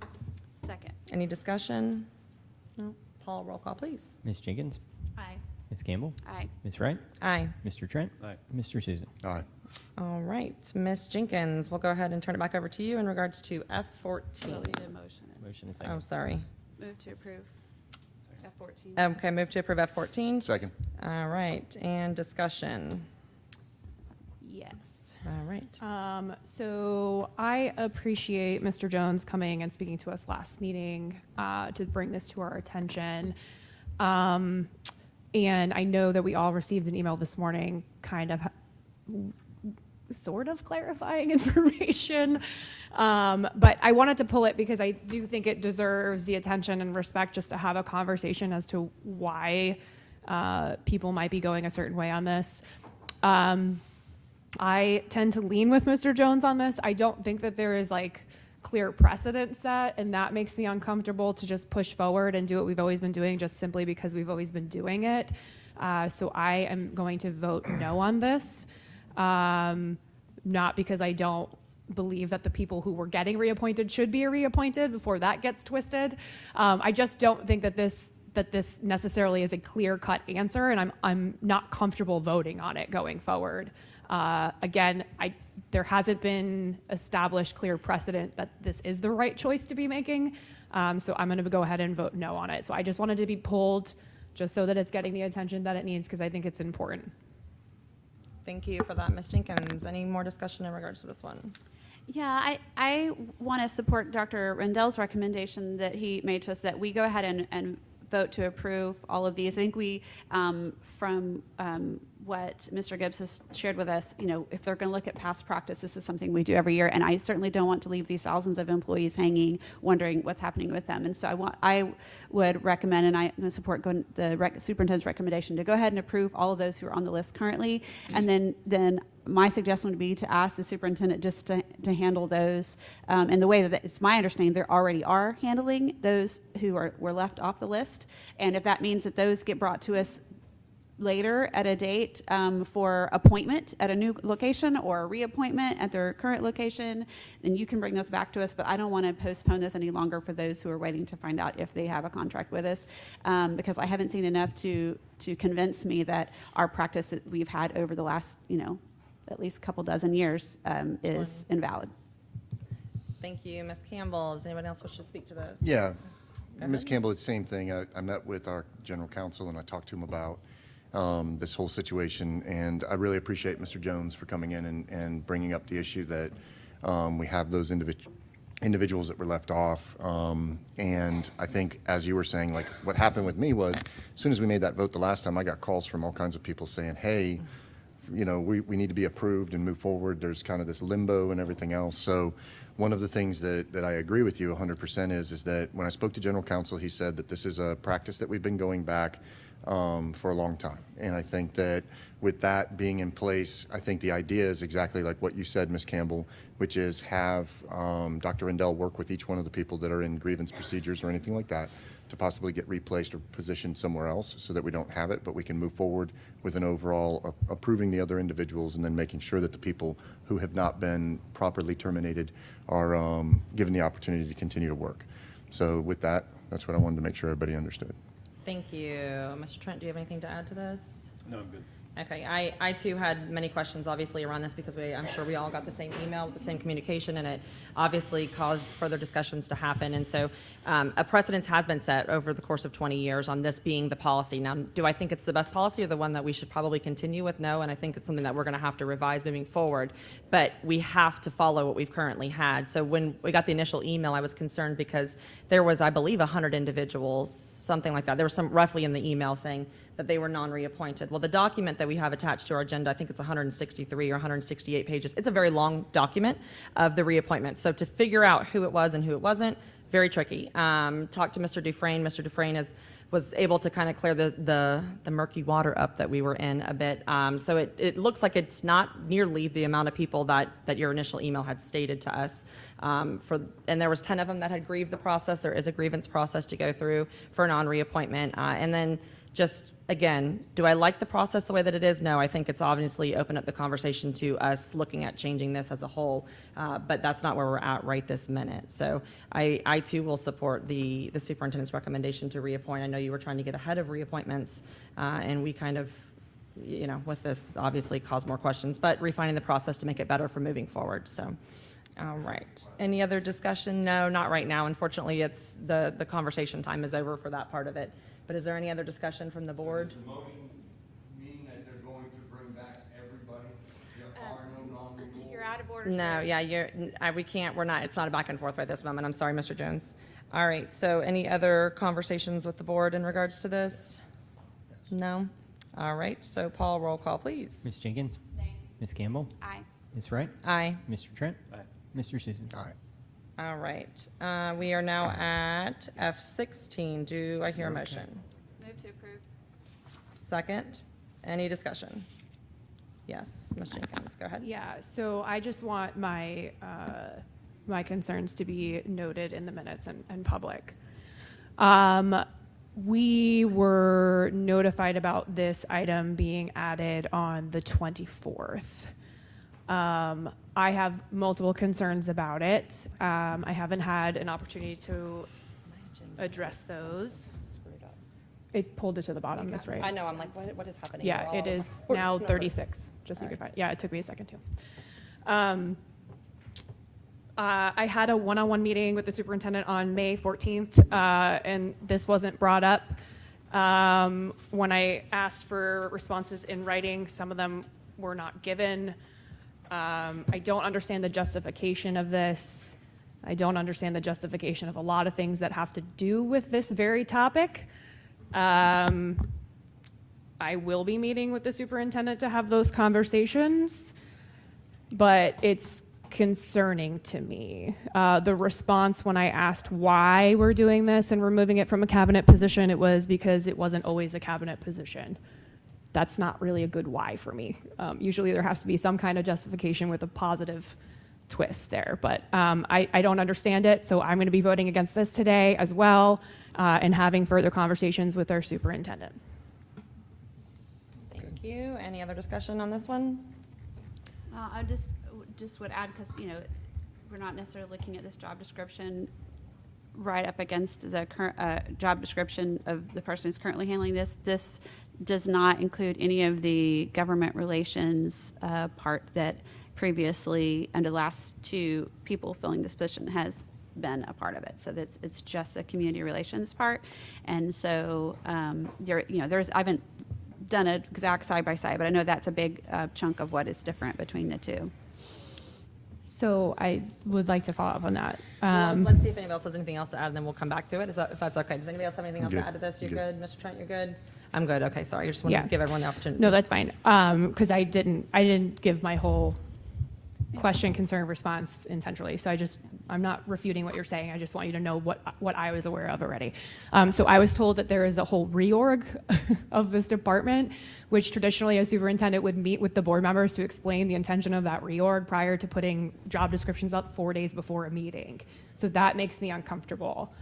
Second. Any discussion? No? Paul, roll call, please. Ms. Jenkins? Aye. Ms. Campbell? Aye. Ms. Wright? Aye. Mr. Trent? Aye. Mr. Susan? Aye. All right. Ms. Jenkins, we'll go ahead and turn it back over to you in regards to Oh, we F14. need a motion. Motion and Oh, second. sorry. Move to approve. Okay, move to approve F14. Second. All right, and discussion. Yes. All right. So I appreciate Mr. Jones coming and speaking to us last meeting to bring this to our attention. And I know that we all received an email this morning kind of sort of clarifying information. But I wanted to pull it because I do think it deserves the attention and respect just to have a conversation as to why people might be going a certain way on this. I tend to lean with Mr. Jones on this. I don't think that there is like clear precedent set, and that makes me uncomfortable to just push forward and do what we've always been doing just simply because we've always been doing it. So I am going to vote no on this. Not because I don't believe that the people who were getting reappointed should be reappointed before that gets twisted. I just don't think that this necessarily is a clear-cut answer, and I'm not comfortable voting on it going forward. Again, there hasn't been established clear precedent that this is the right choice to be making, so I'm going to go ahead and vote no on it. So I just wanted to be pulled just so that it's getting the attention that it needs because I think it's important. Thank you for that, Ms. Jenkins. Any more discussion in regards to this one? Yeah, I want to support Dr. Rendell's recommendation that he made to us that we go ahead and vote to approve all of these. I think we, from what Mr. Gibbs has shared with us, if they're going to look at past practice, this is something we do every year, and I certainly don't want to leave these thousands of employees hanging, wondering what's happening with them. And so I would recommend, and I'm going to support the superintendent's recommendation to go ahead and approve all of those who are on the list currently, and then my suggestion would be to ask the superintendent just to handle those in the way that it's my understanding they already are handling those who were left off the list. And if that means that those get brought to us later at a date for appointment at a new location or a reappointment at their current location, then you can bring those back to us. But I don't want to postpone this any longer for those who are waiting to find out if they have a contract with us, because I haven't seen enough to convince me that our practice that we've had over the last, at least a couple dozen years is invalid. Thank you, Ms. Campbell. Does anyone else wish to speak to this? Yeah. Go Ms. ahead. Campbell, it's the same thing. I met with our general counsel and I talked to him about this whole situation, and I really appreciate Mr. Jones for coming in and bringing up the issue that we have those individuals that were left off. And I think, as you were saying, like what happened with me was, as soon as we made that vote the last time, I got calls from all kinds of people saying, hey, we need to be approved and move forward. There's kind of this limbo and everything else. So one of the things that I agree with you 100% is that when I spoke to general counsel, he said that this is a practice that we've been going back for a long time. And I think that with that being in place, I think the idea is exactly like what you said, Ms. Campbell, which is have Dr. Rendell work with each one of the people that are in grievance procedures or anything like that to possibly get replaced or positioned somewhere else so that we don't have it, but we can move forward with an overall approving the other individuals and then making sure that the people who have not been properly terminated are given the opportunity to continue to work. So with that, that's what I wanted to make sure everybody understood. Thank you. Mr. Trent, do you have anything to add to this? No, I'm good. Okay, I too had many questions obviously around this because I'm sure we all got the same email with the same communication, and it obviously caused further discussions to happen. And so a precedence has been set over the course of 20 years on this being the policy. Now, do I think it's the best policy or the one that we should probably continue with? No, and I think it's something that we're going to have to revise moving forward, but we have to follow what we've currently had. So when we got the initial email, I was concerned because there was, I believe, 100 individuals, something like that. There was some roughly in the email saying that they were non-reappointed. Well, the document that we have attached to our agenda, I think it's 163 or 168 pages. It's a very long document of the reappointment. So to figure out who it was and who it wasn't, very tricky. Talked to Mr. Dufresne. Mr. Dufresne was able to kind of clear the murky water up that we were in a bit. So it looks like it's not nearly the amount of people that your initial email had stated to us. And there was 10 of them that had grieved the process. There is a grievance process to go through for non-reappointment. And then just, again, do I like the process the way that it is? No, I think it's obviously opened up the conversation to us looking at changing this as a whole, but that's not where we're at right this minute. So I too will support the superintendent's recommendation to reappoint. I know you were trying to get ahead of reappointments, and we kind of, with this obviously caused more questions, but refining the process to make it better for moving forward. So All right. Any other discussion? No, not right now. Unfortunately, it's, the conversation time is over for that part of it. But is there any other discussion from the board? Does the motion mean that they're going to bring back everybody? There are no non-renewals? You're out of order. No, yeah, we can't, we're not, it's not a back and forth right this moment. I'm sorry, Mr. Jones. All right, so any other conversations with the board in regards to this? No? All right, so Paul, roll call, please. Ms. Jenkins? Ms. Campbell? Aye. Ms. Wright? Aye. Mr. Trent? Mr. Susan? Aye. All right, we are now at F16. Do I hear a motion? Move to approve. Second, any discussion? Yes, Ms. Jenkins, go ahead. Yeah, so I just want my, my concerns to be noted in the minutes and public. We were notified about this item being added on the 24th. I have multiple concerns about it. I haven't had an opportunity to address those. It pulled it to the bottom, Ms. Wright. I know, I'm like, what is happening? Yeah, We're it all is over now the number. 36, just so you could find, yeah, it took me a second too. I had a one-on-one meeting with the superintendent on May 14th, and this wasn't brought up. When I asked for responses in writing, some of them were not given. I don't understand the justification of this. I don't understand the justification of a lot of things that have to do with this very topic. I will be meeting with the superintendent to have those conversations, but it's concerning to me. The response when I asked why we're doing this and removing it from a cabinet position, it was because it wasn't always a cabinet position. That's not really a good why for me. Usually there has to be some kind of justification with a positive twist there, but I don't understand it, so I'm going to be voting against this today as well, and having further conversations with our superintendent. Thank you. Any other discussion on this one? I just would add, because, you know, we're not necessarily looking at this job description right up against the current job description of the person who's currently handling this. This does not include any of the government relations part that previously, under the last two people filling this position, has been a part of it. So that's, it's just the community relations part. And so there, you know, I haven't done an exact side by side, but I know that's a big chunk of what is different between the two. So I would like to follow up on that. Well, let's see if anybody else has anything else to add, and then we'll come back to it. If that's okay. Does anybody else have anything else to add to this? You're good. Mr. Trent, you're good? I'm good. Okay, sorry. I just want to Yeah. give everyone the opportunity. No, that's fine. Because I didn't give my whole question, concern, response intentionally. So I'm not refuting what you're saying. I just want you to know what I was aware of already. So I was told that there is a whole reorg of this department, which traditionally a superintendent would meet with the board members to explain the intention of that reorg prior to putting job descriptions up 4 days before a meeting. So that makes me uncomfortable.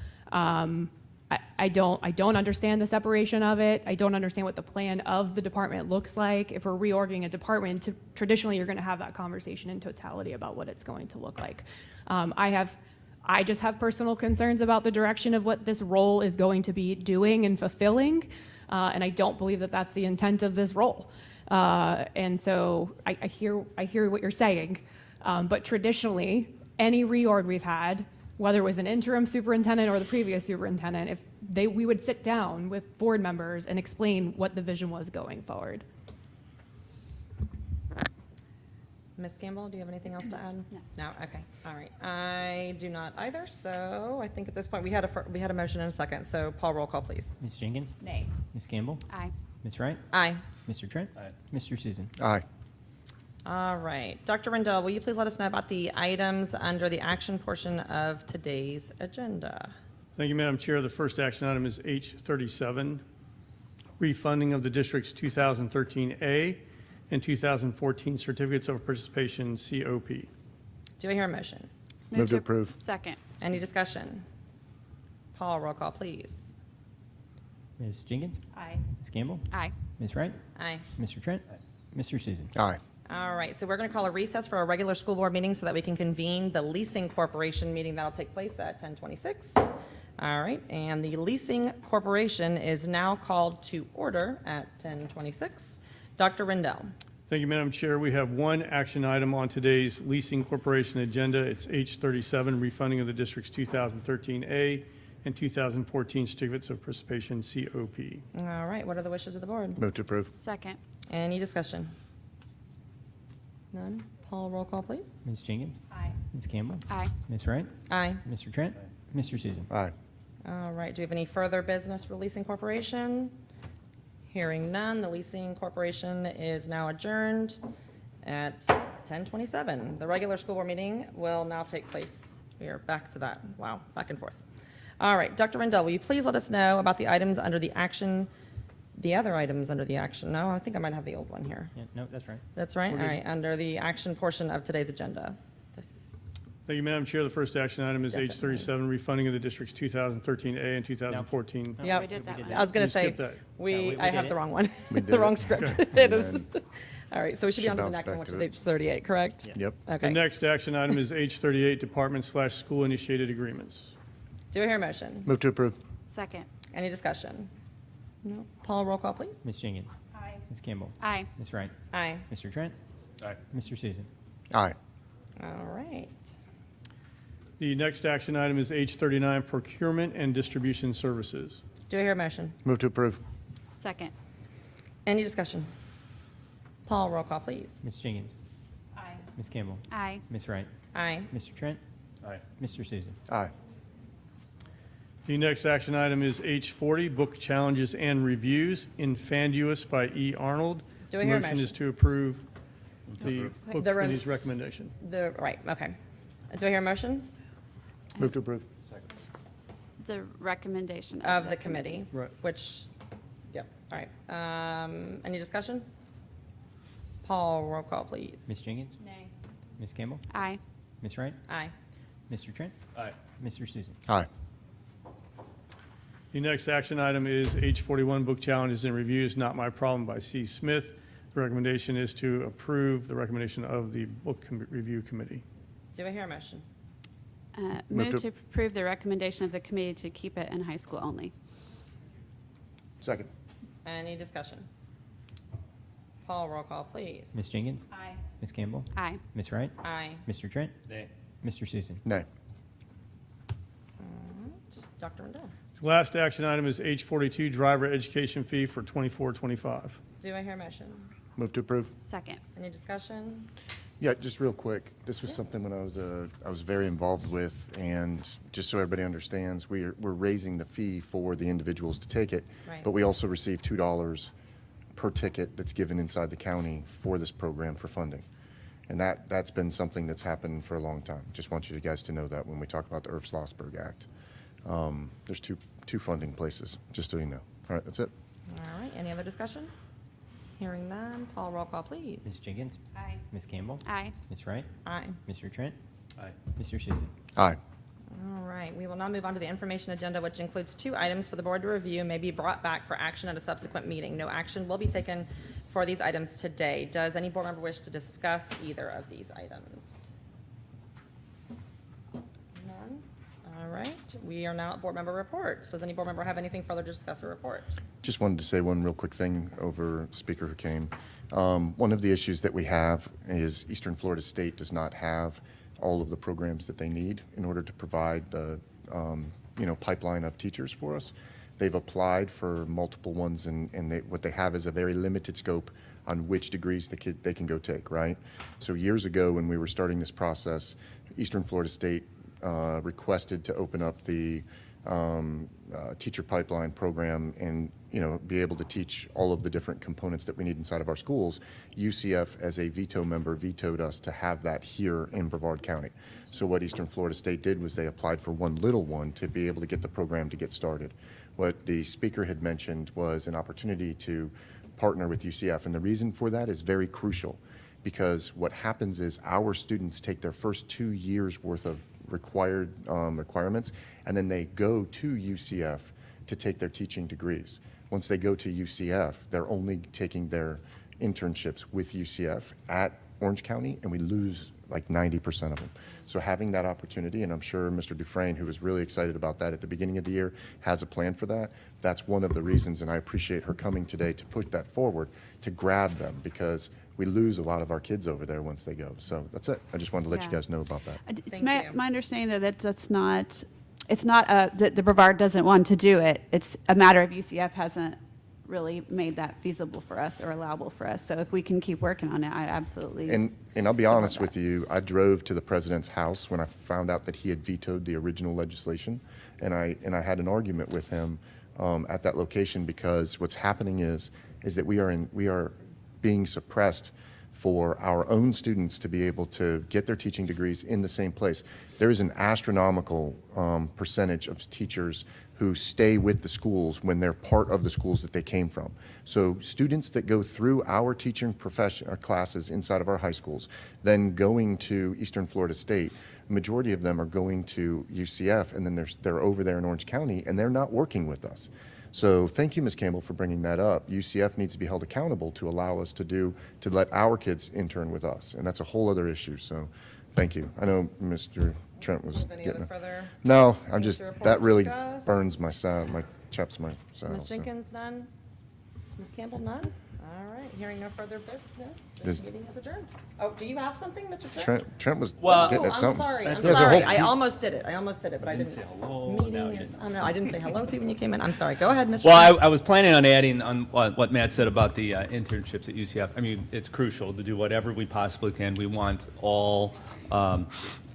I don't understand the separation of it. I don't understand what the plan of the department looks like. If we're reorging a department, traditionally you're going to have that conversation in totality about what it's going to look like. I just have personal concerns about the direction of what this role is going to be doing and fulfilling, and I don't believe that that's the intent of this role. And so I hear what you're saying, but traditionally, any reorg we've had, whether it was an interim superintendent or the previous superintendent, we would sit down with board members and explain what the vision was going forward. Ms. Campbell, do you have anything else to add? No. No? Okay. All right. I do not either. So I think at this point we had a motion and a second. So Paul, roll call, please. Ms. Jenkins? Nay. Ms. Campbell? Aye. Ms. Wright? Aye. Mr. Trent? Mr. Susan? Aye. All right. Dr. Rendell, will you please let us know about the items under the action portion of today's agenda? Thank you, Madam Chair. The first action item is H37, refunding of the district's 2013A and 2014 certificates of participation, COP. Do I hear a motion? Move to approve. Second. Any discussion? Paul, roll call, please. Ms. Jenkins? Aye. Ms. Campbell? Aye. Ms. Wright? Aye. Mr. Trent? Mr. Susan? Aye. All right, so we're going to call a recess for a regular school board meeting so that we can convene the leasing corporation meeting that'll take place at 10:26. All right, and the leasing corporation is now called to order at 10:26. Dr. Rendell. Thank you, Madam Chair. We have one action item on today's leasing corporation agenda. It's H37, refunding of the district's 2013A and 2014 certificates of participation, COP. All right, what are the wishes of the board? Move to approve. Second. Any discussion? None? Paul, roll call, please. Ms. Jenkins? Aye. Ms. Campbell? Aye. Ms. Wright? Aye. Mr. Trent? Mr. Susan? Aye. All right, do we have any further business for the leasing corporation? Hearing none, the leasing corporation is now adjourned at 10:27. The regular school board meeting will now take place. We are back to that. Wow, back and forth. All right, Dr. Rendell, will you please let us know about the items under the action, the other items under the action? No, I think I might have the old one here. Yeah, no, that's right. That's right? We're All good. right, under the action portion of today's agenda. This is Thank you, Madam Chair. The first action item is Definitely. H37, refunding of the district's 2013A and 2014. Yep. We did that one. I was going You to say, skipped that. we I did have it. the wrong one, We did the wrong it. script. Okay. It is. And All right, so we should be should on to the bounce next one, back which to is it. H38, correct? Yep. The Okay. next action item is H38, department/school initiated agreements. Do I hear a motion? Move to approve. Second. Any discussion? No? Paul, roll call, please. Ms. Jenkins? Aye. Ms. Campbell? Aye. Ms. Wright? Aye. Mr. Trent? Aye. Mr. Susan? Aye. All right. The next action item is H39, procurement and distribution services. Do I hear a motion? Move to approve. Second. Any discussion? Paul, roll call, please. Ms. Jenkins? Aye. Ms. Campbell? Aye. Ms. Wright? Aye. Mr. Trent? Aye. Mr. Susan? Aye. The next action item is H40, book challenges and reviews, Infanduous by E. Arnold. Do I hear a Motion motion? is to approve the book The re- committee's recommendation. Right, okay. Do I hear a motion? Move to approve. The recommendation Of the committee? Right. Which, yep, all right. Any discussion? Paul, roll call, please. Ms. Jenkins? Nay. Ms. Campbell? Aye. Ms. Wright? Aye. Mr. Trent? Aye. Mr. Susan? Aye. The next action item is H41, book challenges and reviews, Not My Problem by C. Smith. The recommendation is to approve the recommendation of the book review committee. Do I hear a motion? Move Move to- to approve the recommendation of the committee to keep it in high school only. Second. Any discussion? Paul, roll call, please. Ms. Jenkins? Aye. Ms. Campbell? Aye. Ms. Wright? Aye. Mr. Trent? Nay. Mr. Susan? Nay. All right. Dr. Rendell. Last action item is H42, driver education fee for 24-25. Do I hear a motion? Move to approve. Second. Any discussion? Yeah, just real quick. This was something when I was very involved with, and just so everybody understands, we're raising the fee for the individuals to take it, Right. but we also receive $2 per ticket that's given inside the county for this program for funding. And that's been something that's happened for a long time. Just want you guys to know that when we talk about the Irv-Schlossberg Act. There's two funding places, just so you know. All right, that's it. All right. Any other discussion? Hearing none. Paul, roll call, please. Ms. Jenkins? Aye. Ms. Campbell? Aye. Ms. Wright? Aye. Mr. Trent? Aye. Mr. Susan? Aye. All right, we will now move on to the information agenda, which includes 2 items for the board to review and may be brought back for action at a subsequent meeting. No action will be taken for these items today. Does any board member wish to discuss either of these items? None? All right, we are now at board member reports. Does any board member have anything further to discuss or report? Just wanted to say one real quick thing over speaker who came. One of the issues that we have is Eastern Florida State does not have all of the programs that they need in order to provide the pipeline of teachers for us. They've applied for multiple ones, and what they have is a very limited scope on which degrees they can go take, right? So years ago, when we were starting this process, Eastern Florida State requested to open up the teacher pipeline program and be able to teach all of the different components that we need inside of our schools. UCF, as a veto member, vetoed us to have that here in Brevard County. So what Eastern Florida State did was they applied for one little one to be able to get the program to get started. What the speaker had mentioned was an opportunity to partner with UCF, and the reason for that is very crucial, because what happens is our students take their first 2 years worth of requirements, and then they go to UCF to take their teaching degrees. Once they go to UCF, they're only taking their internships with UCF at Orange County, and we lose like 90% of them. So having that opportunity, and I'm sure Mr. Dufresne, who was really excited about that at the beginning of the year, has a plan for that. That's one of the reasons, and I appreciate her coming today to put that forward, to grab them, because we lose a lot of our kids over there once they go. So that's it. I just wanted to let you Yeah. guys know about that. It's my understanding though that that's not, it's not that the Brevard doesn't want to do it. It's a matter of UCF hasn't really made that feasible for us or allowable for us. So if we can keep working on it, I absolutely. And I'll be honest with you, I drove to the president's house when I found out that he had vetoed the original legislation, and I had an argument with him at that location, because what's happening is that we are being suppressed for our own students to be able to get their teaching degrees in the same place. There is an astronomical percentage of teachers who stay with the schools when they're part of the schools that they came from. So students that go through our teaching profession classes inside of our high schools, then going to Eastern Florida State, the majority of them are going to UCF, and then they're over there in Orange County, and they're not working with us. So thank you, Ms. Campbell, for bringing that up. UCF needs to be held accountable to allow us to let our kids intern with us, and that's a whole other issue. So thank you. I know Mr. Trent was Any getting other further No, I'm things just, to report that or really discuss? burns my side, chaps my side. Ms. so. Jenkins, none? Ms. Campbell, none? All right, hearing no further business, this This- meeting is adjourned. Oh, do you have something, Mr. Trent was Oh, getting at I'm something. sorry, I'm There's a sorry. whole I pe- almost did it, but I didn't. say hello. Meeting No, you is, didn't. oh no, I didn't say hello to you when you came in. I'm sorry. Go ahead, Mr. Well, Trent. I was planning on adding on what Matt said about the internships at UCF. I mean, it's crucial to do whatever we possibly can. We want all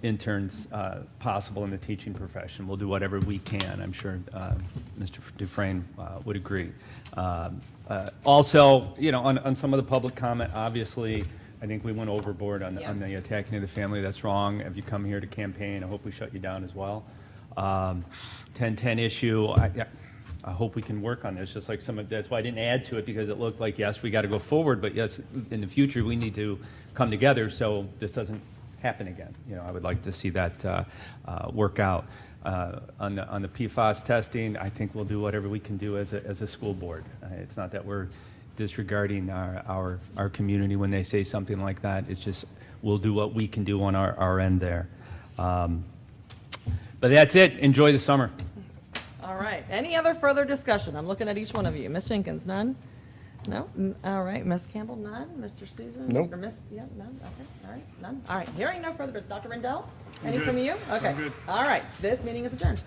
interns possible in the teaching profession. We'll do whatever we can. I'm sure Mr. Dufresne would agree. Also, you know, on some of the public comment, obviously, I think we went overboard on the attacking of the family. That's wrong. If you come here to campaign, I hope we shut you down as well. 1010 issue, I hope we can work on this, just like that's why I didn't add to it, because it looked like, yes, we got to go forward, but yes, in the future, we need to come together so this doesn't happen again. You know, I would like to see that work out. On the PFAS testing, I think we'll do whatever we can do as a school board. It's not that we're disregarding our community when they say something like that. It's just we'll do what we can do on our end there. But that's it. Enjoy the summer. All right. Any other further discussion? I'm looking at each one of you. Ms. Jenkins, none? No? All right. Ms. Campbell, none? Mr. Susan? Nope. Or Ms. Yeah, none? Okay. All right. None? All right. Hearing no further business. Dr. Rendell? Any good. from you? Okay. I'm good. All right. This meeting is adjourned.